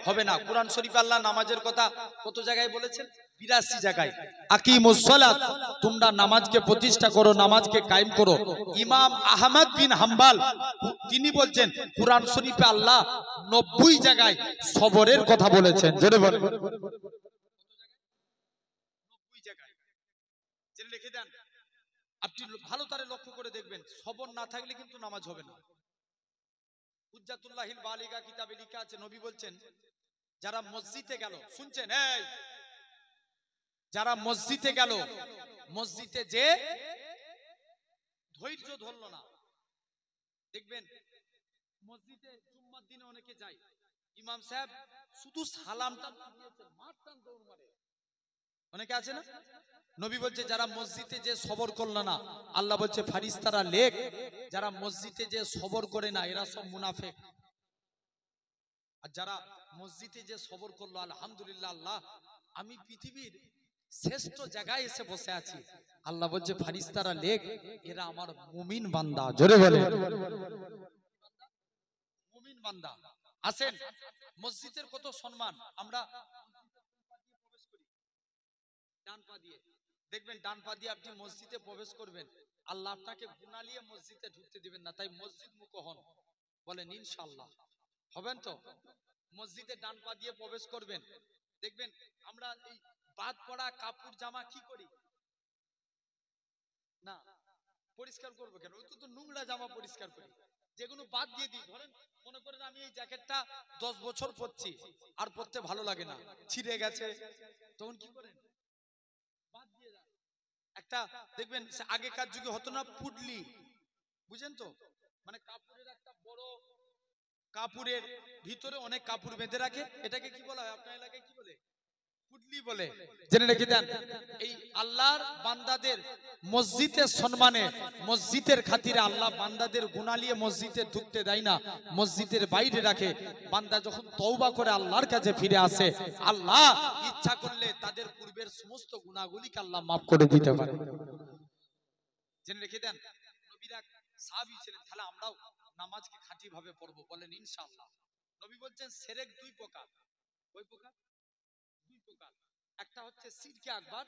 হবে না। কুরআন শরীফে আল্লাহ নামাজের কথা কত জায়গায় বলেছেন? 82 জায়গায়। আকিমুস সালাত, তোমরা নামাজকে প্রতিষ্ঠা করো, নামাজকে কায়েম করো। ইমাম আহমদ বিন হাম্বল তিনি বলছেন, কুরআন শরীফে আল্লাহ 90 জায়গায় সবরের কথা বলেছেন। জোরে বলেন, 90 জায়গায়। জেনে রেখে দেন, আপনি ভালো করে লক্ষ্য করে দেখবেন, সবর না থাকলে কিন্তু নামাজ হবে না। হুজ্জাতুল্লাহিল বালিগা কিতাবে লেখা আছে, নবী বলছেন, যারা মসজিদে গেল, শুনছেন, এই যারা মসজিদে গেল, মসজিদে যে ধৈর্য ধরল না, দেখবেন মসজিদে জুম্মার দিনে অনেকে যায়, ইমাম সাহেব শুধু সালামটা দিয়েছেন, মারটান দৌড় মারে, অনেকে আছে না? নবী বলছে, যারা মসজিদে যে সবর করলো না, আল্লাহ বলছে ফারিস্তারা লেখ, যারা মসজিদে যে সবর করে না, এরা সব মুনাফিক। আর যারা মসজিদে যে সবর করলো, আলহামদুলিল্লাহ, আল্লাহ আমি পৃথিবীর শ্রেষ্ঠ জায়গায় এসে বসে আছি। আল্লাহ বলছে ফারিস্তারা লেখ, এরা আমার মুমিন বান্দা। জোরে বলে মুমিন বান্দা। আসেন, মসজিদের কত সম্মান। আমরা প্রবেশ করি ডান পা দিয়ে, দেখবেন ডান পা দিয়ে আপনি মসজিদে প্রবেশ করবেন, আল্লাহ আপনাকে গুনাহ নিয়ে মসজিদে ঢুকতে দিবেন না। তাই মসজিদ মুখ হন, বলেন ইনশাআল্লাহ। হবেন তো? মসজিদে ডান পা দিয়ে প্রবেশ করবেন, দেখবেন আমরা এই বাদ পড়া কাপড় জামা কি করি না, পরিষ্কার করবো কেন? ওই তো নোংরা জামা পরিষ্কার করি, যেগুলো বাদ দিয়ে দিই। ধরেন মনে করেন আমি এই জ্যাকেটটা 10 বছর পরছি, আর পরতে ভালো লাগে না, ছিঁড়ে গেছে, তখন কি করেন? বাদ দিয়ে দেন। একটা দেখবেন আগেকার যুগে হতো না পুডলি, বুঝেন তো, মানে কাপড়ের একটা বড়, কাপড়ের ভিতরে অনেক কাপড় বেঁধে রাখে, এটাকে কি বলা হয় আপনার এলাকায়? কি বলে? পুডলি বলে। জেনে রেখে দেন, এই আল্লাহর বান্দাদের মসজিদের সম্মানে, মসজিদের খাতিরে আল্লাহ বান্দাদের গুনাহ নিয়ে মসজিদে ঢুকতে দেয় না, মসজিদের বাইরে রাখে। বান্দা যখন তওবা করে আল্লাহর কাছে ফিরে আসে, আল্লাহ ইচ্ছা করলে তাদের পূর্বের সমস্ত গুনাহগুলিকে আল্লাহ মাফ করে দিতে পারে। জেনে রেখে দেন, নবীরা সাহাবী ছিলেন, তাহলে আমরাও নামাজকে খাঁটি ভাবে পড়বো, বলেন ইনশাআল্লাহ। নবী বলছেন সেরেক দুই প্রকার। কয় প্রকার? দুই প্রকার। একটা হচ্ছে শিরকে আকবার,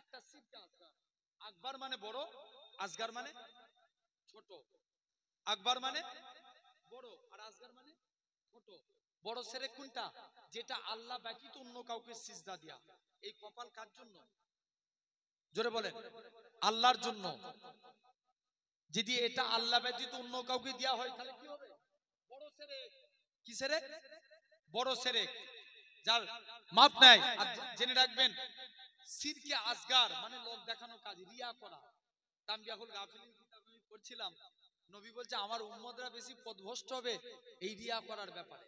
একটা শিরকে আসগার। আকবার মানে বড়, আসগার মানে ছোট। আকবার মানে বড়, আর আসগার মানে ছোট। বড় শিরক কোনটা? যেটা আল্লাহ ব্যতীত অন্য কাউকে সিজদা দেয়া। এই কপাল কার জন্য? জোরে বলেন। আল্লাহর জন্য। যদি এটা আল্লাহ ব্যতীত অন্য কাউকে দেয়া হয় তাহলে কি হবে? বড় শিরক। কি শিরক? বড় শিরক, যার মাপ নাই। আর জেনে রাখবেন, শিরকে আসগার মানে লোক দেখানো কাজ, রিয়া করা। তামবিয়াহুল গাফিলিন কিতাব আমি পড়ছিলাম, নবী বলছে আমার উম্মতরা বেশি পথভ্রষ্ট হবে এই রিয়া করার ব্যাপারে।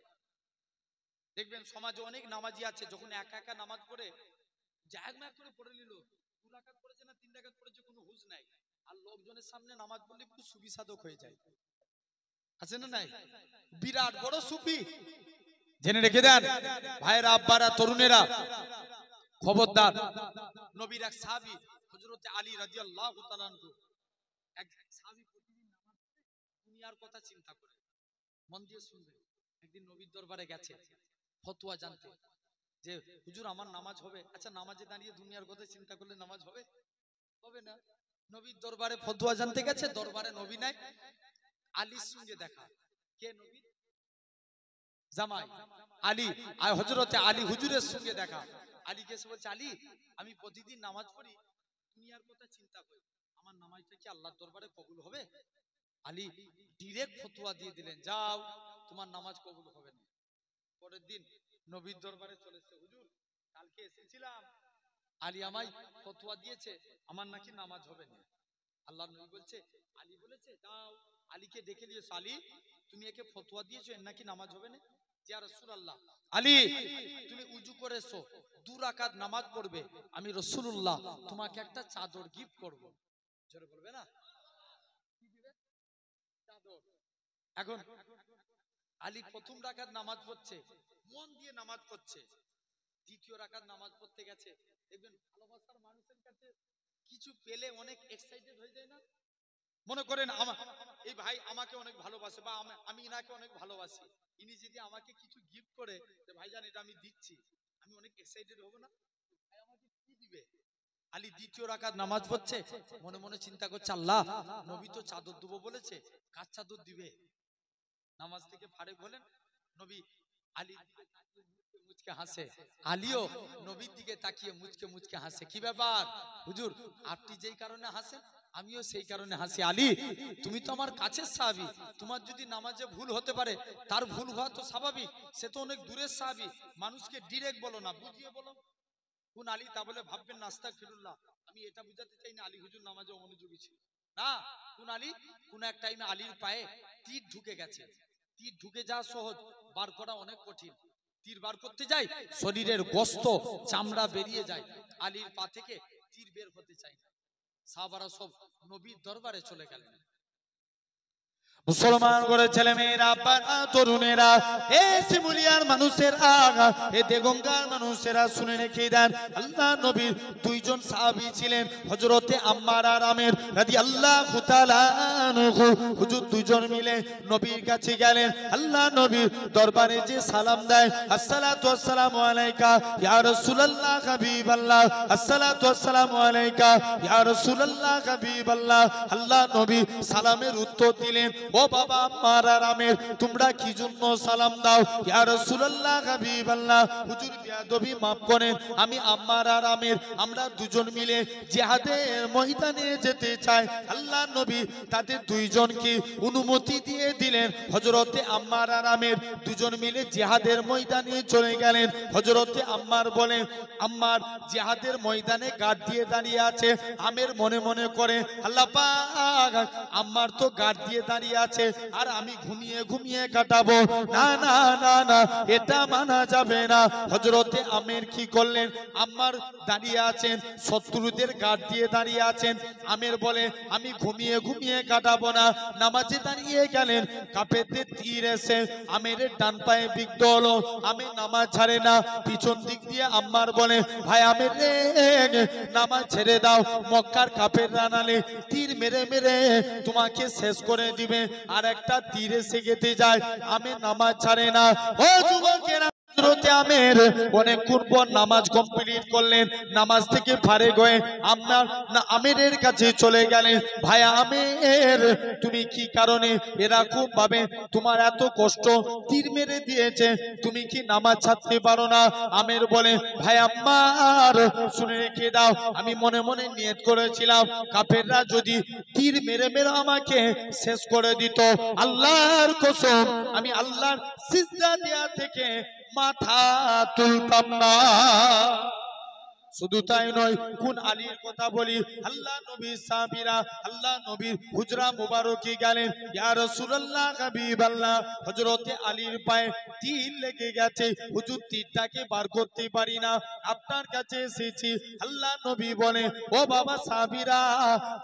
দেখবেন সমাজে অনেক নামাজি আছে, যখন একা একা নামাজ পড়ে জায়গা করে পড়ে নিল, 2 রাকাত পড়েছে না 3 রাকাত পড়েছে, কোনো হুঁশ নাই, আর লোকজনের সামনে নামাজ পড়লে পুরো সুবিসাদক হয়ে যায়। আছে না নাই? বিরাট বড় সুফি। জেনে রেখে দেন ভাইয়েরা, আব্বারা, তরুণেরা, খবরদার। নবীর এক সাহাবী হযরত আলী রাদিয়াল্লাহু তাআলা আনহু, এক সাহাবী প্রতিদিন নামাজ পড়ে দুনিয়ার কথা চিন্তা করে। মন দিয়ে শুনবেন। একদিন নবীর দরবারে গেছে ফতোয়া জানতে, যে হুজুর আমার নামাজ হবে? আচ্ছা, নামাজে দাঁড়িয়ে দুনিয়ার কথা চিন্তা করলে নামাজ হবে? হবে না। নবীর দরবারে ফতোয়া জানতে গেছে, দরবারে নবী নাই, আলীর সঙ্গে দেখা। কে? নবী জামাই আলী, আর হযরতে আলী হুজুরের সঙ্গে দেখা। আলীকে এসে বলছে, আলী আমি প্রতিদিন নামাজ পড়ি, দুনিয়ার কথা চিন্তা করি, আমার নামাজটা কি আল্লাহর দরবারে কবুল হবে? আলী ডাইরেক্ট ফতোয়া দিয়ে দিলেন, যাও তোমার নামাজ কবুল হবে না। পরের দিন নবীর দরবারে চলেছে, হুজুর কালকে এসেছিলাম, আলী আমায় ফতোয়া দিয়েছে আমার নাকি নামাজ হবে না। আল্লাহর নবী বলছে, আলী বলেছে যাও আলীকে ডেকে নিয়ে এসো, আলী তুমি একে ফতোয়া দিয়েছো এর নাকি নামাজ হবে না? ইয়া রাসূলুল্লাহ, আলী তুমি উজু করে এসো, 2 রাকাত নামাজ পড়বে, আমি রাসূলুল্লাহ তোমাকে একটা চাদর গিফট করব। জোরে বলবে না? কি দিবে? চাদর। এখন আলী প্রথম রাকাত নামাজ পড়ছে, মন দিয়ে নামাজ পড়ছে। দ্বিতীয় রাকাত নামাজ পড়তে গেছে, দেখবেন ভালোবাসার মানুষের কাছে কিছু পেলে অনেক এক্সাইটেড হয়ে যায় না? মনে করেন এই ভাই আমাকে অনেক ভালোবাসে, বা আমি ইনাকে অনেক ভালোবাসি, ইনি যদি আমাকে কিছু গিফট করে, ভাইজান এটা আমি দিচ্ছি, আমি অনেক এক্সাইটেড হব না? ভাই আমাকে কি দিবে? আলী দ্বিতীয় রাকাত নামাজ পড়ছে, মনে মনে চিন্তা করছে, আল্লাহ নবী তো চাদর দেবো বলেছে, কার চাদর দিবে? নামাজ থেকে ফারেক হলেন, নবী আলী দিকে তাকিয়ে মুচকে মুচকে হাসে, আলীও নবীর দিকে তাকিয়ে মুচকে মুচকে হাসে। কি ব্যাপার হুজুর, আপনি যেই কারণে হাসেন আমিও সেই কারণে হাসি। আলী তুমি তো আমার কাছের সাহাবী, তোমার যদি নামাজে ভুল হতে পারে, তার ভুল হওয়া তো স্বাভাবিক, সে তো অনেক দূরের সাহাবী, মানুষকে ডিরেক্ট বলো না, বুঝিয়ে বলো। কোন আলী? তা বলে ভাববেন না আস্তাগফিরুল্লাহ, আমি এটা বুঝাতে চাই না আলী হুজুর নামাজে অমনোযোগী ছিল না। কোন আলী? কোন এক টাইমে আলীর পায়ে তীর ঢুকে গেছে। তীর ঢুকে যাওয়া সহজ, বার করা অনেক কঠিন। তীর বার করতে যাই, শরীরের গোশত চামড়া বেরিয়ে যায়, আলীর পা থেকে তীর বের হতে চায় না। সাহাবারা সব নবীর দরবারে চলে গেলেন, মুসলমান করে ছেলে মেয়েরা পাড়া তরুণেরা এ শিমুলিয়ার মানুষেরা এ দেগঙ্গার মানুষেরা শুনে রেখে দেন আল্লাহ নবীর দুইজন সাহাবী ছিলেন হযরতে আম্মার আর আমের রাদিয়াল্লাহু তাআলা আনহু। হুজুর দুইজন মিলে নবীর কাছে গেলেন, আল্লাহ নবীর দরবারে যে সালাম দেয় আসসালাতু ওয়াসসালামু আলাইকা ইয়া রাসূলুল্লাহ হাবিবাল্লাহ, আসসালাতু ওয়াসসালামু আলাইকা ইয়া রাসূলুল্লাহ হাবিবাল্লাহ। আল্লাহ নবী সালামের উত্তর দিলেন, ও বাবা আম্মার আর আমের তোমরা কি জন্য সালাম দাও ইয়া রাসূলুল্লাহ হাবিবাল্লাহ। হুজুর বেয়াদবি মাফ করেন, আমি আম্মার আর আমের আমরা দুজন মিলে জিহাদের ময়দানে যেতে চাই। আল্লাহ নবী তাদের দুইজনকে অনুমতি দিয়ে দিলেন। হযরতে আম্মার আর আমের দুজন মিলে জিহাদের ময়দানে চলে গেলেন। হযরতে আম্মার বলেন, আম্মার জিহাদের ময়দানে গার্ড দিয়ে দাঁড়িয়ে আছে। আমের মনে মনে করে আল্লাহ পাক আম্মার তো গার্ড দিয়ে দাঁড়িয়ে আছে আর আমি ঘুমিয়ে ঘুমিয়ে কাটাবো, না না না না এটা মানা যাবে না। হযরতে আমের কি করলেন, আম্মার দাঁড়িয়ে আছেন, শত্রুদের গার্ড দিয়ে দাঁড়িয়ে আছেন। আমের বলে আমি ঘুমিয়ে ঘুমিয়ে কাটাবো না, নামাজে দাঁড়িয়ে গেলেন। কাফেরদের তীর এসে আমের ডান পায়ে বিদ্ধ হলো। আমের নামাজ ছাড়ে না, পিছন দিক দিয়ে আম্মার বলে ভাই আমের রে নামাজ ছেড়ে দাও, মক্কার কাফেররা নালে তীর মেরে মেরে তোমাকে শেষ করে দিবে। আর একটা তীর এসে গেতে যায়, আমের নামাজ ছাড়ে না। ও যুবকেরা, হযরতে আমের অনেকক্ষণ পর নামাজ কমপ্লিট করলেন, নামাজ থেকে ফারেক হয়ে আমেরের কাছে চলে গেলেন। ভাই আমের তুমি কি কারণে এরকম ভাবে তোমার এত কষ্ট, তীর মেরে দিয়েছে, তুমি কি নামাজ ছাড়তে পারো না? আমের বলে ভাই আম্মার শুনে রেখে দাও, আমি মনে মনে নিয়ত করেছিলাম কাফেররা যদি তীর মেরে মেরে আমাকে শেষ করে দিত, আল্লাহর কসম আমি আল্লাহর সিজদা দেয়া থেকে মাথা তুলতাম না। শুধু তাই নয়, কোন আলীর কথা বলি, আল্লাহ নবীর সাহাবীরা আল্লাহ নবীর হুজরা মুবারকে গেলেন, ইয়া রাসূলুল্লাহ হাবিবাল্লাহ হযরতে আলীর পায়ে তীর লেগে গেছে, হুজুর তীরটাকে বার করতে পারি না, আপনার কাছে এসেছি। আল্লাহ নবী বলে ও বাবা সাহাবীরা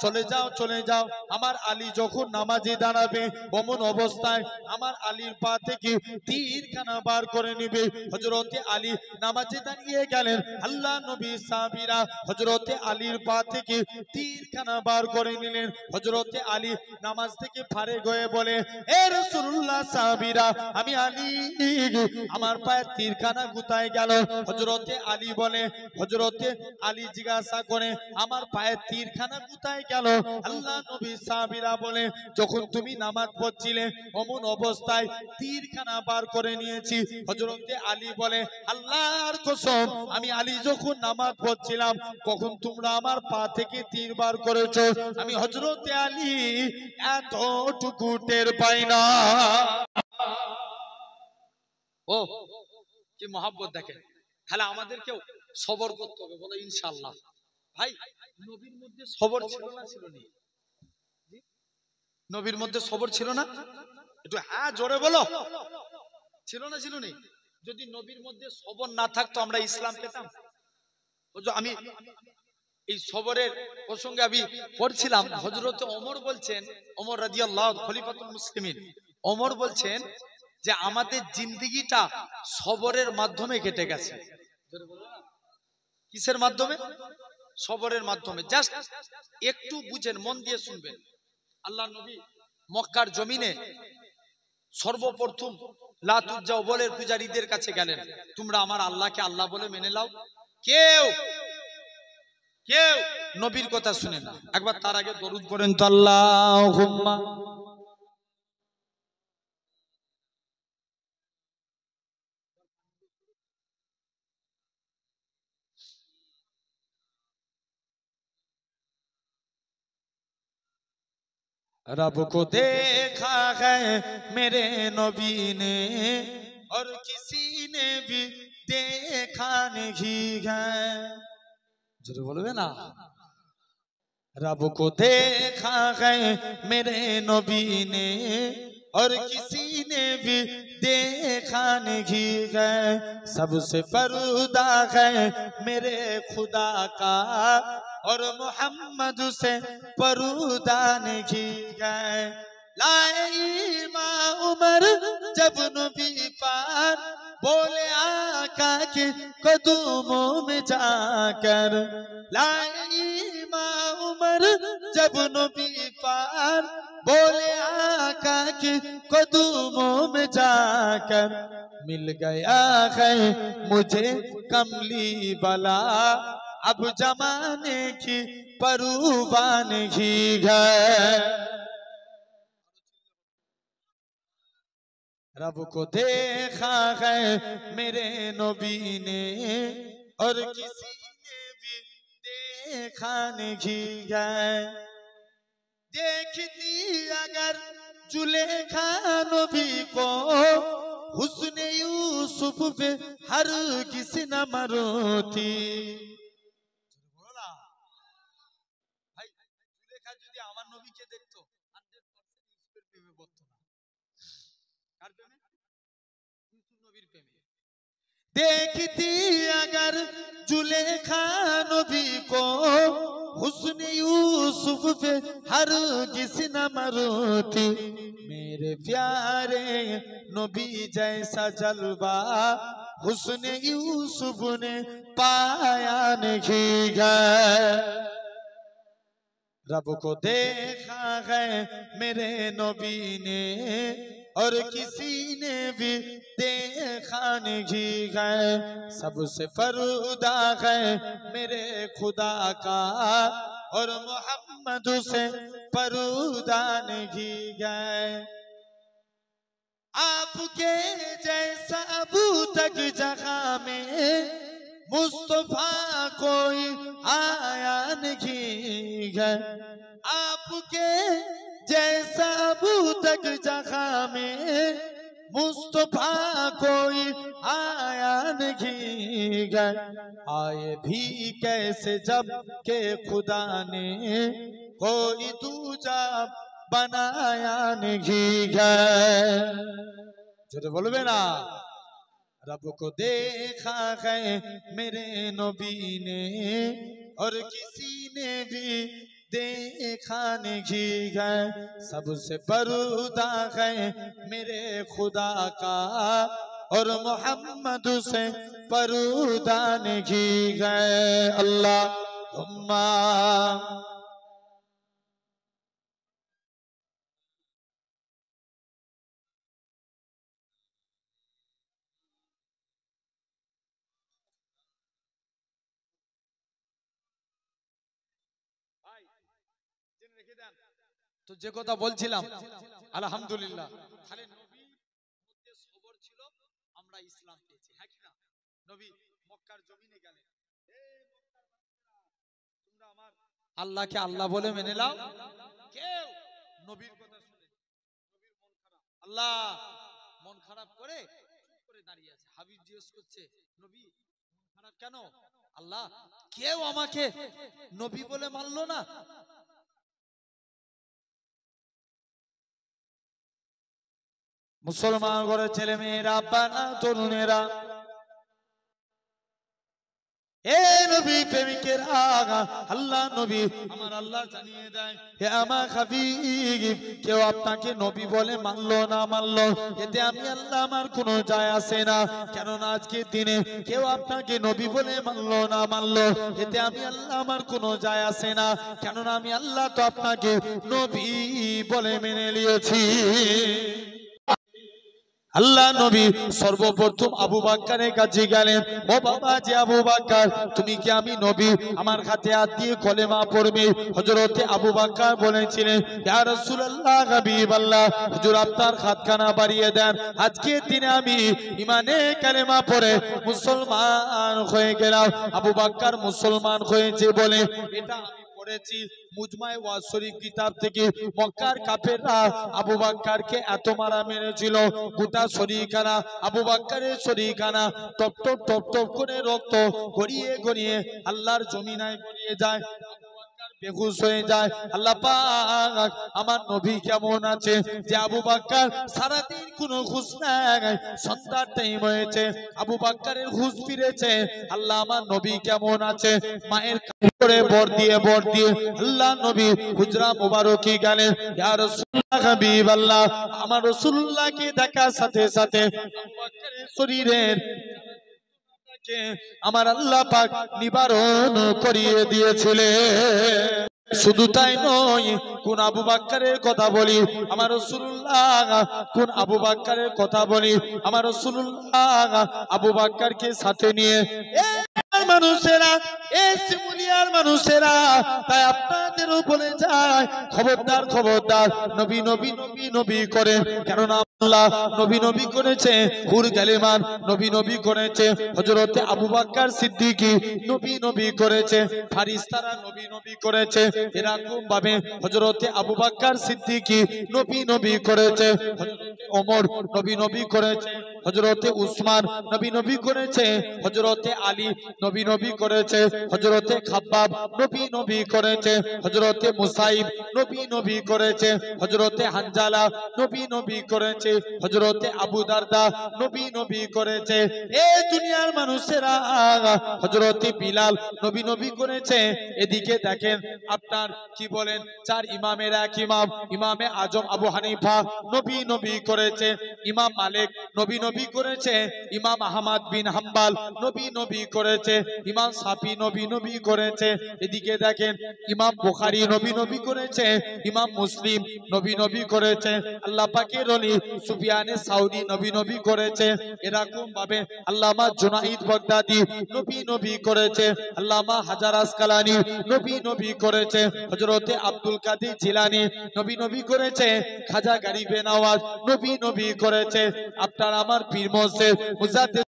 চলে যাও চলে যাও, আমার আলী যখন নামাজে দাঁড়াবে অমন অবস্থায় আমার আলীর পা থেকে তীরখানা বার করে নেবে। হযরতে আলী নামাজে দাঁড়িয়ে গেলেন, আল্লাহ নবী সাহাবীরা হযরতে আলীর পা থেকে তীরখানা বার করে নিলেন। হযরতে আলী নামাজ থেকে ফারেক হয়ে বলে এ রাসূলুল্লাহ সাহাবীরা আমি আলী, আমার পায়ে তীরখানা কোথায় গেল? হযরতে আলী বলে, হযরতে আলী জিজ্ঞাসা করে আমার পায়ে তীরখানা কোথায় গেল? আল্লাহ নবী সাহাবীরা বলে যখন তুমি নামাজ পড়ছিলে অমন অবস্থায় তীরখানা বার করে নিয়েছি। হযরতে আলী বলে আল্লাহর কসম আমি আলী যখন নামাজ পড়ছিলাম কখন তোমরা আমার পা থেকে তীর বার করেছো, আমি হযরতে আলী এতটুকু টের পাই না। ও কি মহব্বত দেখেন। তাহলে আমাদেরকেও সবর করতে হবে, বলো ইনশাআল্লাহ। ভাই নবীর মধ্যে সবর ছিল না ছিল না? নবীর মধ্যে সবর ছিল না? একটু হ্যাঁ জোরে বলো, ছিল না ছিল না? যদি নবীর মধ্যে সবর না থাকতো আমরা ইসলাম পেতাম? আমি এই সবরের প্রসঙ্গে আমি পড়ছিলাম, হযরতে ওমর বলছেন, ওমর রাদিয়াল্লাহু খলিফাতুল মুসলিমিন, ওমর বলছেন যে আমাদের জিন্দেগিটা সবরের মাধ্যমে কেটে গেছে। কিসের মাধ্যমে? সবরের মাধ্যমে। জাস্ট একটু বুঝেন, মন দিয়ে শুনবেন। আল্লাহ নবী মক্কার জমিনে সর্বপ্রথম লাত উজ্জা ওবলের পূজারীদের কাছে গেলেন, তোমরা আমার আল্লাহকে আল্লাহ বলে মেনে নাও। কেউ কেউ নবীর কথা শুনে না। একবার তার আগে দরুদ করেন তো, আল্লাহুম্মা रब को देखा है मेरे नबी ने और किसी ने भी देखा नहीं है। जरूर बोलोगे ना, रब को देखा है मेरे नबी ने और किसी ने भी देखा नहीं है, सबसे पर्दा है मेरे खुदा का और मोहम्मद से पर्दा नहीं है। लाए इमाम उमर जब नबी पाक बोले आका के कदमों में जाकर, लाए इमाम उमर जब नबी पाक बोले आका के कदमों में जाकर, मिल गया है मुझे कमली वाला अब जमाने की परवान की घर। रब को देखा है मेरे नबी ने और किसी ने भी देखा नहीं है। देखती अगर जुलेखा नबी को हुस्न यूसुफ पे हर किसी न मरोती। भाई जुलेखा যদি আমার নবীকে দেখতো 100% ইউসুফের প্রেমে পড়তো না। কার প্রেমে? ইউসুফ নবীর প্রেমে। देखती अगर जुलेखा नबी को हुस्न यूसुफ पे हर किसी न मरोती। मेरे प्यारे नबी जैसा जलवा हुस्न यूसुफ ने पाया नहीं है। रब को देखा है मेरे नबी ने और किसी ने भी देखा नहीं है। सबसे पर्दा है मेरे खुदा का और मोहम्मद से पर्दा नहीं है। आपके जैसा अबू तक जगह में मुस्तफा कोई आया नहीं है। आपके जैसा अबू तक जगह में मुस्तफा कोई आया नहीं है। आए भी कैसे जब के खुदा ने कोई दूजा बनाया नहीं है। जो बोलबे ना रब को देखा है मेरे नबी ने और किसी ने भी देखा नहीं है। सबसे पर्दा है मेरे खुदा का और मोहम्मद से पर्दा नहीं है। अल्लाहुम्मा তো যে কথা বলছিলাম আলহামদুলিল্লাহ তাহলে নবীর মধ্যে সবর ছিল, আমরা ইসলাম পেয়েছি। হ্যাঁ কি না? নবী মক্কার জমিনে গেলেন, এই মক্কার বাসীরা তোমরা আমার আল্লাহকে আল্লাহ বলে মেনে নাও। কেউ নবীর কথা শুনে নবীর মন খারাপ, আল্লাহ মন খারাপ করে চুপ করে দাঁড়িয়ে আছে। হাবিব জিজ্ঞেস করছে নবী মন খারাপ কেন? আল্লাহ কেউ আমাকে নবী বলে মানলো না। मुसलमान घरे छेले मेरा बाना तरुणेरा ए नबी प्रेमिकेरा अल्लाह नबी আমার আল্লাহ জানিয়ে দেয় হে আমার হাবিব কেউ আপনাকে নবী বলে মানলো না মানলো এতে আমি আল্লাহ আমার কোনো যায় আসে না। কেন না আজকের দিনে কেউ আপনাকে নবী বলে মানলো না মানলো এতে আমি আল্লাহ আমার কোনো যায় আসে না। কেন না আমি আল্লাহ তো আপনাকে নবী বলে মেনে নিয়েছি। আল্লাহ নবী সর্বপ্রথম আবু বকরের কাছে গেলেন, ও বাবা যে আবু বকর তুমি কি আমি নবী আমার হাতে হাত দিয়ে কলেমা পড়বে? হযরতে আবু বকর বলেছিলেন ইয়া রাসূলুল্লাহ হাবিবাল্লাহ হুজুর আপনার হাতখানা বাড়িয়ে দেন, আজকের দিনে আমি ঈমানে কালেমা পড়ে মুসলমান হয়ে গেলাম। আবু বকর মুসলমান হয়েছে বলে এটা আমি পড়েছি মুজমায়ে ওয়াজ শরীফ কিতাব থেকে। মক্কার কাফেররা আবু বকরকে এত মারা মেরেছিল, গোটা শরীরখানা আবু বকরের শরীরখানা টপ টপ টপ টপ করে রক্ত গড়িয়ে গড়িয়ে আল্লাহর জমিনায় গড়িয়ে যায়। আবু বকর বেহুশ হয়ে যায়। আল্লাহ পাক আমার নবী কেমন আছে যে আবু বকর সারাদিন কোনো হুঁশ নাই, সন্ধ্যার টাইম হয়েছে আবু বকরের হুঁশ ফিরেছে। আল্লাহ আমার নবী কেমন আছে, মায়ের করে বর দিয়ে আল্লাহ নবী হুজরা মুবারকি গেলেন। ইয়া রাসূলুল্লাহ হাবিবাল্লাহ, আমার রাসূলুল্লাহকে দেখার সাথে সাথে আবু বকরের শরীরের আমার আল্লাহ পাক নিবারণ করিয়ে দিয়েছিলেন। শুধু তাই নয়, কোন আবু বকরের কথা বলি আমার রাসূলুল্লাহ, কোন আবু বকরের কথা বলি আমার রাসূলুল্লাহ আবু বকরকে সাথে নিয়ে মানুষেরা, এই শিমুলিয়ার মানুষেরা, তাই আপনাদেরও বলে যায় খবরদার খবরদার নবী নবী নবী নবী করেন, কেননা আল্লাহ নবী নবী করেছে হুর গালিমান, নবী নবী করেছে হযরতে আবু বকর সিদ্দিকী, নবী নবী করেছে ফারিস্তারা, নবী নবী করেছে এরকম ভাবে হযরতে আবু বকর সিদ্দিকী নবী নবী করেছে, হযরতে ওমর নবী নবী করেছে, হযরতে উসমান নবী নবী করেছে, হযরতে আলী নবী নবী করেছে, হযরতে খাব্বাব নবী নবী করেছে, হযরতে মুসাইব নবী নবী করেছে, হযরতে হানজালা নবী নবী করেছে, হযরতে আবু দারদা নবী নবী করেছে। এই দুনিয়ার মানুষেরা হযরতে বিলাল নবী নবী করেছে। এদিকে দেখেন আপনার কি বলেন, চার ইমামের এক ইমাম, ইমামে আজম আবু হানিফা নবী নবী করেছে, ইমাম মালিক নবী নবী করেছে, ইমাম আহমদ বিন হাম্বল নবী নবী করেছে, ইমাম শাফি নবী নবী করেছে। এদিকে দেখেন ইমাম বুখারী নবী নবী করেছে, ইমাম মুসলিম নবী নবী করেছে, আল্লাহ পাকের ওলি সুফিয়ানে সাউরি নবী নবী করেছে। এরকম ভাবে আল্লামা জুনাইদ বাগদাদি নবী নবী করেছে, আল্লামা হাজার আসকালানি নবী নবী করেছে, হযরতে আব্দুল কাদের জিলানী নবী নবী করেছে, খাজা গরিবে নওয়াজ নবী নবী করেছে। আপনার আমার পীর মোর্শেদ মুজাদ্দিদ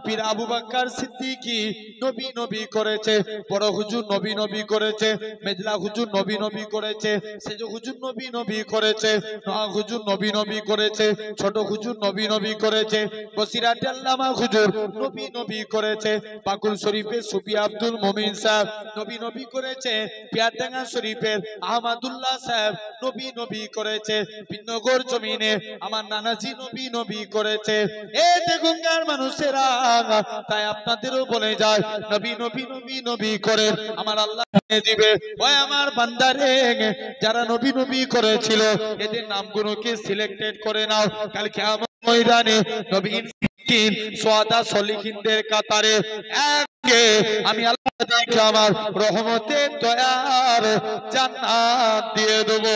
পীর আবু বকর সিদ্দিকী নবী নবী করেছে, বড় হুজুর নবী নবী করেছে, মেজলা হুজুর নবী নবী করেছে, সেজ হুজুর নবী নবী করেছে, নোয়া হুজুর নবী নবী করেছে, ছোট হুজুর নবী নবী করেছে, বসিরাতে আল্লামা হুজুর নবী নবী করেছে, বাকুল শরীফের সুফি আব্দুল মুমিন সাহেব নবী নবী করেছে, পিয়ারডাঙ্গা শরীফের আহমদুল্লাহ সাহেব নবী নবী করেছে, বিনগর জমিনে আমার নানাজি নবী নবী করেছে। এই দেখুন মানুষেরা, তাই আপনাদেরও বলে যায় নবী নবী নবী নবী করে আমার আল্লাহ দিবে। ওই আমার বান্দারে, যারা নবী নবী করেছিল এদের নামগুলোকে সিলেক্টেড করে নাও, কাল কিয়ামত ময়দানে নবীন সিদ্দিকিন সুহাদা সলিহিনদের কাতারে একে আমি আল্লাহ তাআলা আমার রহমতের দয়ার জান্নাত দিয়ে দেব।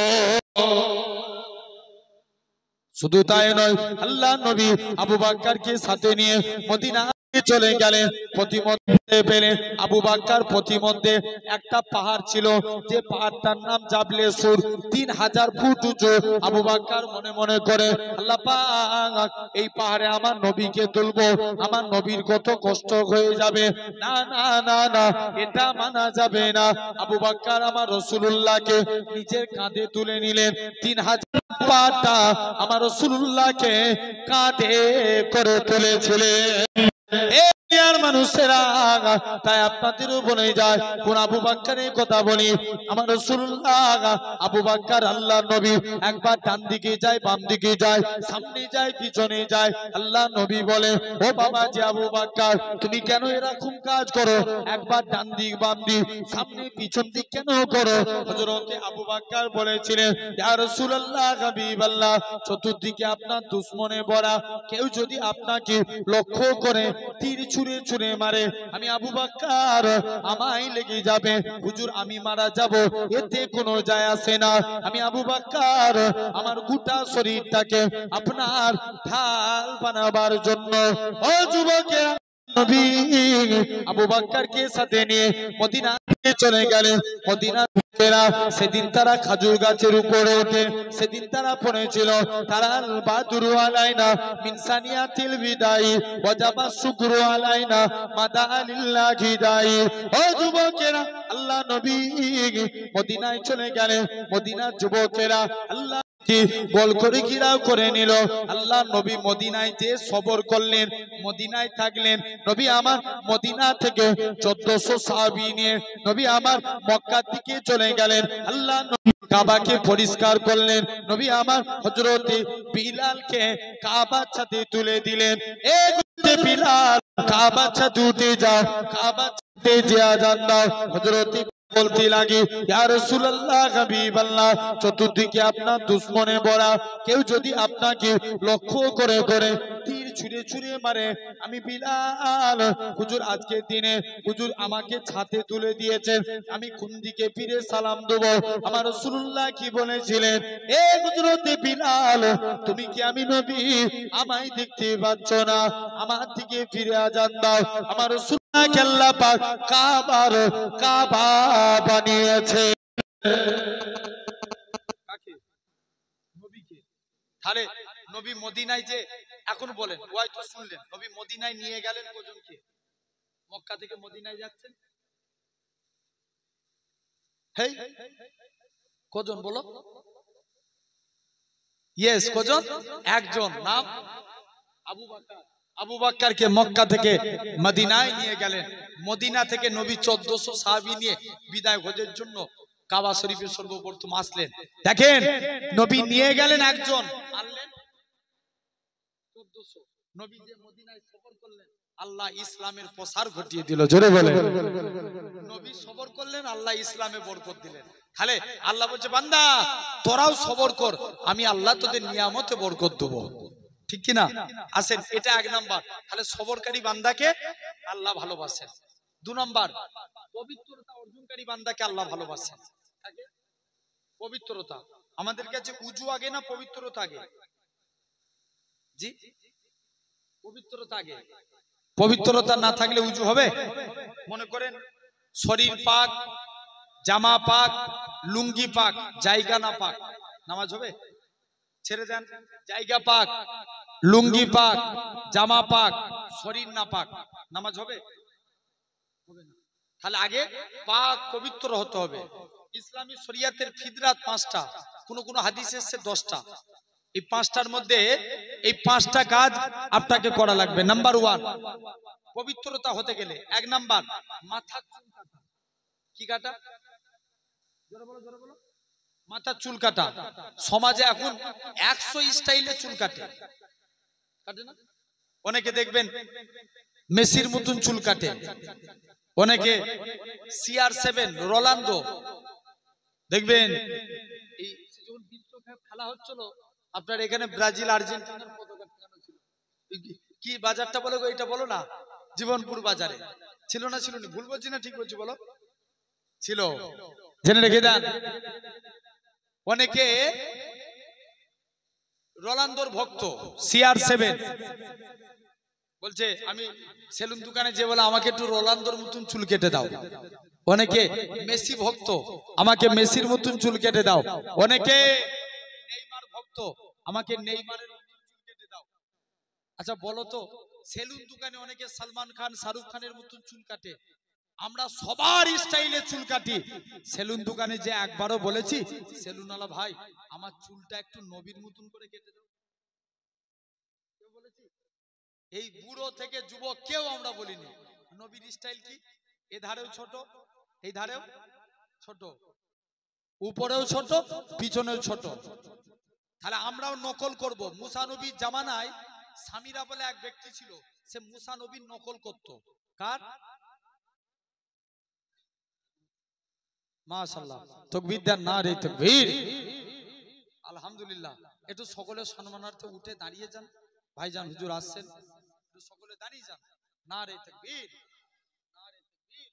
শুধু তাই নয়, আল্লাহ নবী আবু বকরকে সাথে নিয়ে মদিনা চলে গেলেন। প্রতিমধ্যে পেলেন আবু বকর, প্রতিমধ্যে একটা পাহাড় ছিল, যে পাহাড়টার নাম জাবলে সুর, 3000 ফুট উঁচু। আবু বকর মনে মনে করে আল্লাহ পাক এই পাহাড়ে আমার নবীকে তুলবো, আমার নবীর কত কষ্ট হয়ে যাবে, না না না না, এটা মানা যাবে না। আবু বকর আমার রাসূলুল্লাহকে নিজের কাঁধে তুলে নিলেন, 3000 পাটা আমার রাসূলুল্লাহকে কাঁধে করে তুলেছিলেন। মানুষেরা, তাই আপনাদেরও বলে যায় কোন আবু বকরের কথা বলি আমার রাসূলুল্লাহ আবু বকর আল্লাহ নবী একবার ডান দিকে যায়, বাম দিকে যায়, সামনে যায়, পিছনে যায়। আল্লাহ নবী বলে, ও বাবা যে আবু বকর, তুমি কেন এরকম কাজ করো, একবার ডান দিক বাম দিক সামনে পিছন দিক কেন করো? হযরতে আবু বকর বলেছিলেন, ইয়া রাসূলুল্লাহ হাবিবাল্লাহ, চতুর্দিকে আপনার দুশমনে ভরা, কেউ যদি আপনাকে লক্ষ্য করে তীর ছুঁড়ে ছুঁড়ে মারে, আমি আবু বকর আমায় লেগে যাবে, হুজুর আমি মারা যাব, এতে কোনো যায় আসে না। আমি আবু বকর আমার গোটা শরীরটাকে আপনার ঢাল বানাবার জন্য। ও যুবকেরা, নবী আবু বকরকে সাথে নিয়ে মদিনা চলে গেলেন। মদিনা সেদিন তারা খাজুর গাছের উপরে ওঠে, সেদিন তারা পড়েছিল তারাল বাদরু আলাইনা মিন সানিয়াতিল বিদাই ওয়াজাবা শুকরু আলাইনা মাদা লিল্লাহি দাই। ও যুবকেরা, আল্লাহ নবী মদিনায় চলে গেলেন। মদিনার যুবকেরা, আল্লাহ কি গোল করে ঘিরাও করে নিল। আল্লাহ নবী মদিনায় যে সবর করলেন, মদিনায় থাকলেন। নবী আমার মদিনা থেকে 1400 সাহাবী নিয়ে নবী আমার মক্কার দিকে চলে গেলেন। আল্লাহ নবী কাবাকে পরিষ্কার করলেন। নবী আমার হযরতে বিলালকে কাবার ছাদে তুলে দিলেন। এ বিলাল কাবার ছাদে উঠে যাও, কাবার ছাদে যে আযান দাও। হযরতে বলতে লাগি, ইয়া রাসূলুল্লাহ হাবিবাল্লাহ, চতুর্দিকে আপনার দুশমনে ভরা, কেউ যদি আপনাকে লক্ষ্য করে করে তীর ছুঁড়ে ছুঁড়ে মারে, আমি বিলাল হুজুর আজকের দিনে হুজুর আমাকে ছাতে তুলে দিয়েছেন, আমি কোন দিকে ফিরে সালাম দেব? আমার রাসূলুল্লাহ কি বলেছিলেন? এ হযরতে বিলাল, তুমি কি আমি নবী আমায় দেখতে পাচ্ছ না? আমার দিকে ফিরে আযান দাও। আমার রাসূলুল্লাহ আল্লাহ পাক কাবা বানিয়েছে। কাকে? নবীকে। তাহলে নবী মদিনায় যে এখন বলেন, ওই তো শুনলেন, নবী মদিনায় নিয়ে গেলেন কজনকে? মক্কা থেকে মদিনায় যাচ্ছেন, হেই কজন বলো? ইয়েস, কজন? একজন, নাম আবু বকর। আবু বকরকে মক্কা থেকে মদিনায় নিয়ে গেলেন। মদিনা থেকে নবী 1400 সাহাবী নিয়ে বিদায় হজের জন্য কাবা শরীফে সর্বপ্রথম আসলেন। দেখেন, নবী নিয়ে গেলেন একজন, আনলেন 1400। নবী যে মদিনায় সফর করলেন, আল্লাহ ইসলামের প্রসার ঘটিয়ে দিল। জোরে বলেন। নবী সবর করলেন, আল্লাহ ইসলামে বরকত দিলেন। তাহলে আল্লাহ বলছে, বান্দা তোরাও সবর কর, আমি আল্লাহ তোদের নিয়ামতে বরকত দেব। ঠিক কি না? আসেন, এটা এক নাম্বার। তাহলে সবরকারী বান্দাকে আল্লাহ ভালোবাসেন। 2 নাম্বার, পবিত্রতা অর্জনকারী বান্দাকে আল্লাহ ভালোবাসেন। পবিত্রতা আমাদের কাছে উজু আগে না পবিত্রতা আগে? জি, পবিত্রতা আগে। পবিত্রতা না থাকলে উজু হবে? মনে করেন শরীর পাক, জামা পাক, লুঙ্গি পাক, জায়গা না পাক, নামাজ হবে? ছেড়ে দেন। জায়গা পাক, লুঙ্গি পাক, জামা পাক, শরীর না পাক, নামাজ হবে? হবে না। তাহলে আগে পাক পবিত্র হতে হবে। ইসলামী শরিয়াতের ফিদরাত 5টা, কোন কোন হাদিসে এসেছে 10টা। এই 5টার মধ্যে এই 5টা কাজ আপনাকে করা লাগবে। নাম্বার 1, পবিত্রতা হতে গেলে 1 নাম্বার মাথার চুল কাটা। কি কাটা? জোরে বলো, জোরে বলো। মাথার চুল কাটা। সমাজে এখন 100 স্টাইলে চুল কাটে, কাটে না? অনেকে দেখবেন মেসির মতন চুল কাটে, অনেকে CR7 রোনালদো দেখবেন। এই যখন বিশ্বকাপ খেলা হচ্ছিল, আপনার এখানে ব্রাজিল আর্জেন্টিনার পতাকা টাঙানো ছিল। কি বাজারটা বলো গো, এটা বলো না? জীবনপুর বাজারে ছিল না? ছিল না? ভুল বলছি না ঠিক বলছি বলো? ছিল। জেনে রেখে দেন। অনেকে রোনালদোর ভক্ত, CR7 বলছে, আমি সেলুন দোকানে যে বলে আমাকে একটু রোনালদোর মতন চুল কেটে দাও। অনেকে মেসি ভক্ত, আমাকে মেসির মতন চুল কেটে দাও। অনেকে নেইমার ভক্ত, আমাকে নেইমারের মতন চুল কেটে দাও। আচ্ছা বলো তো, সেলুন দোকানে অনেকে সালমান খান, শাহরুখ খানের মতন চুল কাটে, আমরা সবার স্টাইলে চুল কাটি। সেলুন দোকানে যে একবারও বলেছি, সেলুনওয়ালা ভাই আমার চুলটা একটু নবীর মতন করে কেটে দাও? কেউ বলেছি? এই বুড়ো থেকে যুবক কেউ আমরা বলিনি। নবীর স্টাইল কি? এ ধারেও ছোট, এই ধারেও ছোট, উপরেও ছোট, পিছনেও ছোট। তাহলে আমরাও নকল করব। মুসা নবীর জামানায় সামিরা বলে এক ব্যক্তি ছিল, সে মুসা নবীর নকল করত। কার? মাশাআল্লাহ, তাকবীর দেন, নারে তাকবীর। আলহামদুলিল্লাহ। একটু সকলের সম্মানার্থে উঠে দাঁড়িয়ে যান। ভাইজান হুজুর আসছেন, একটু সকলে দাঁড়িয়ে যান। নারে তাকবীর, নারে তাকবীর।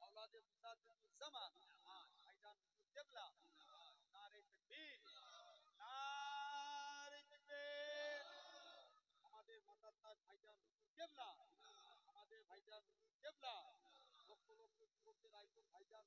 আওলাদে মুসাদ্দিদুল জামান ভাইজান হুজুর কেবলা, নারে তাকবীর, নারে তাকবীর। আমাদের মাদ্রাসার ভাইজান হুজুর কেবলা, আমাদের ভাইজান হুজুর কেবলা, লক্ষ লক্ষ যুবকদের আইকন ভাইজান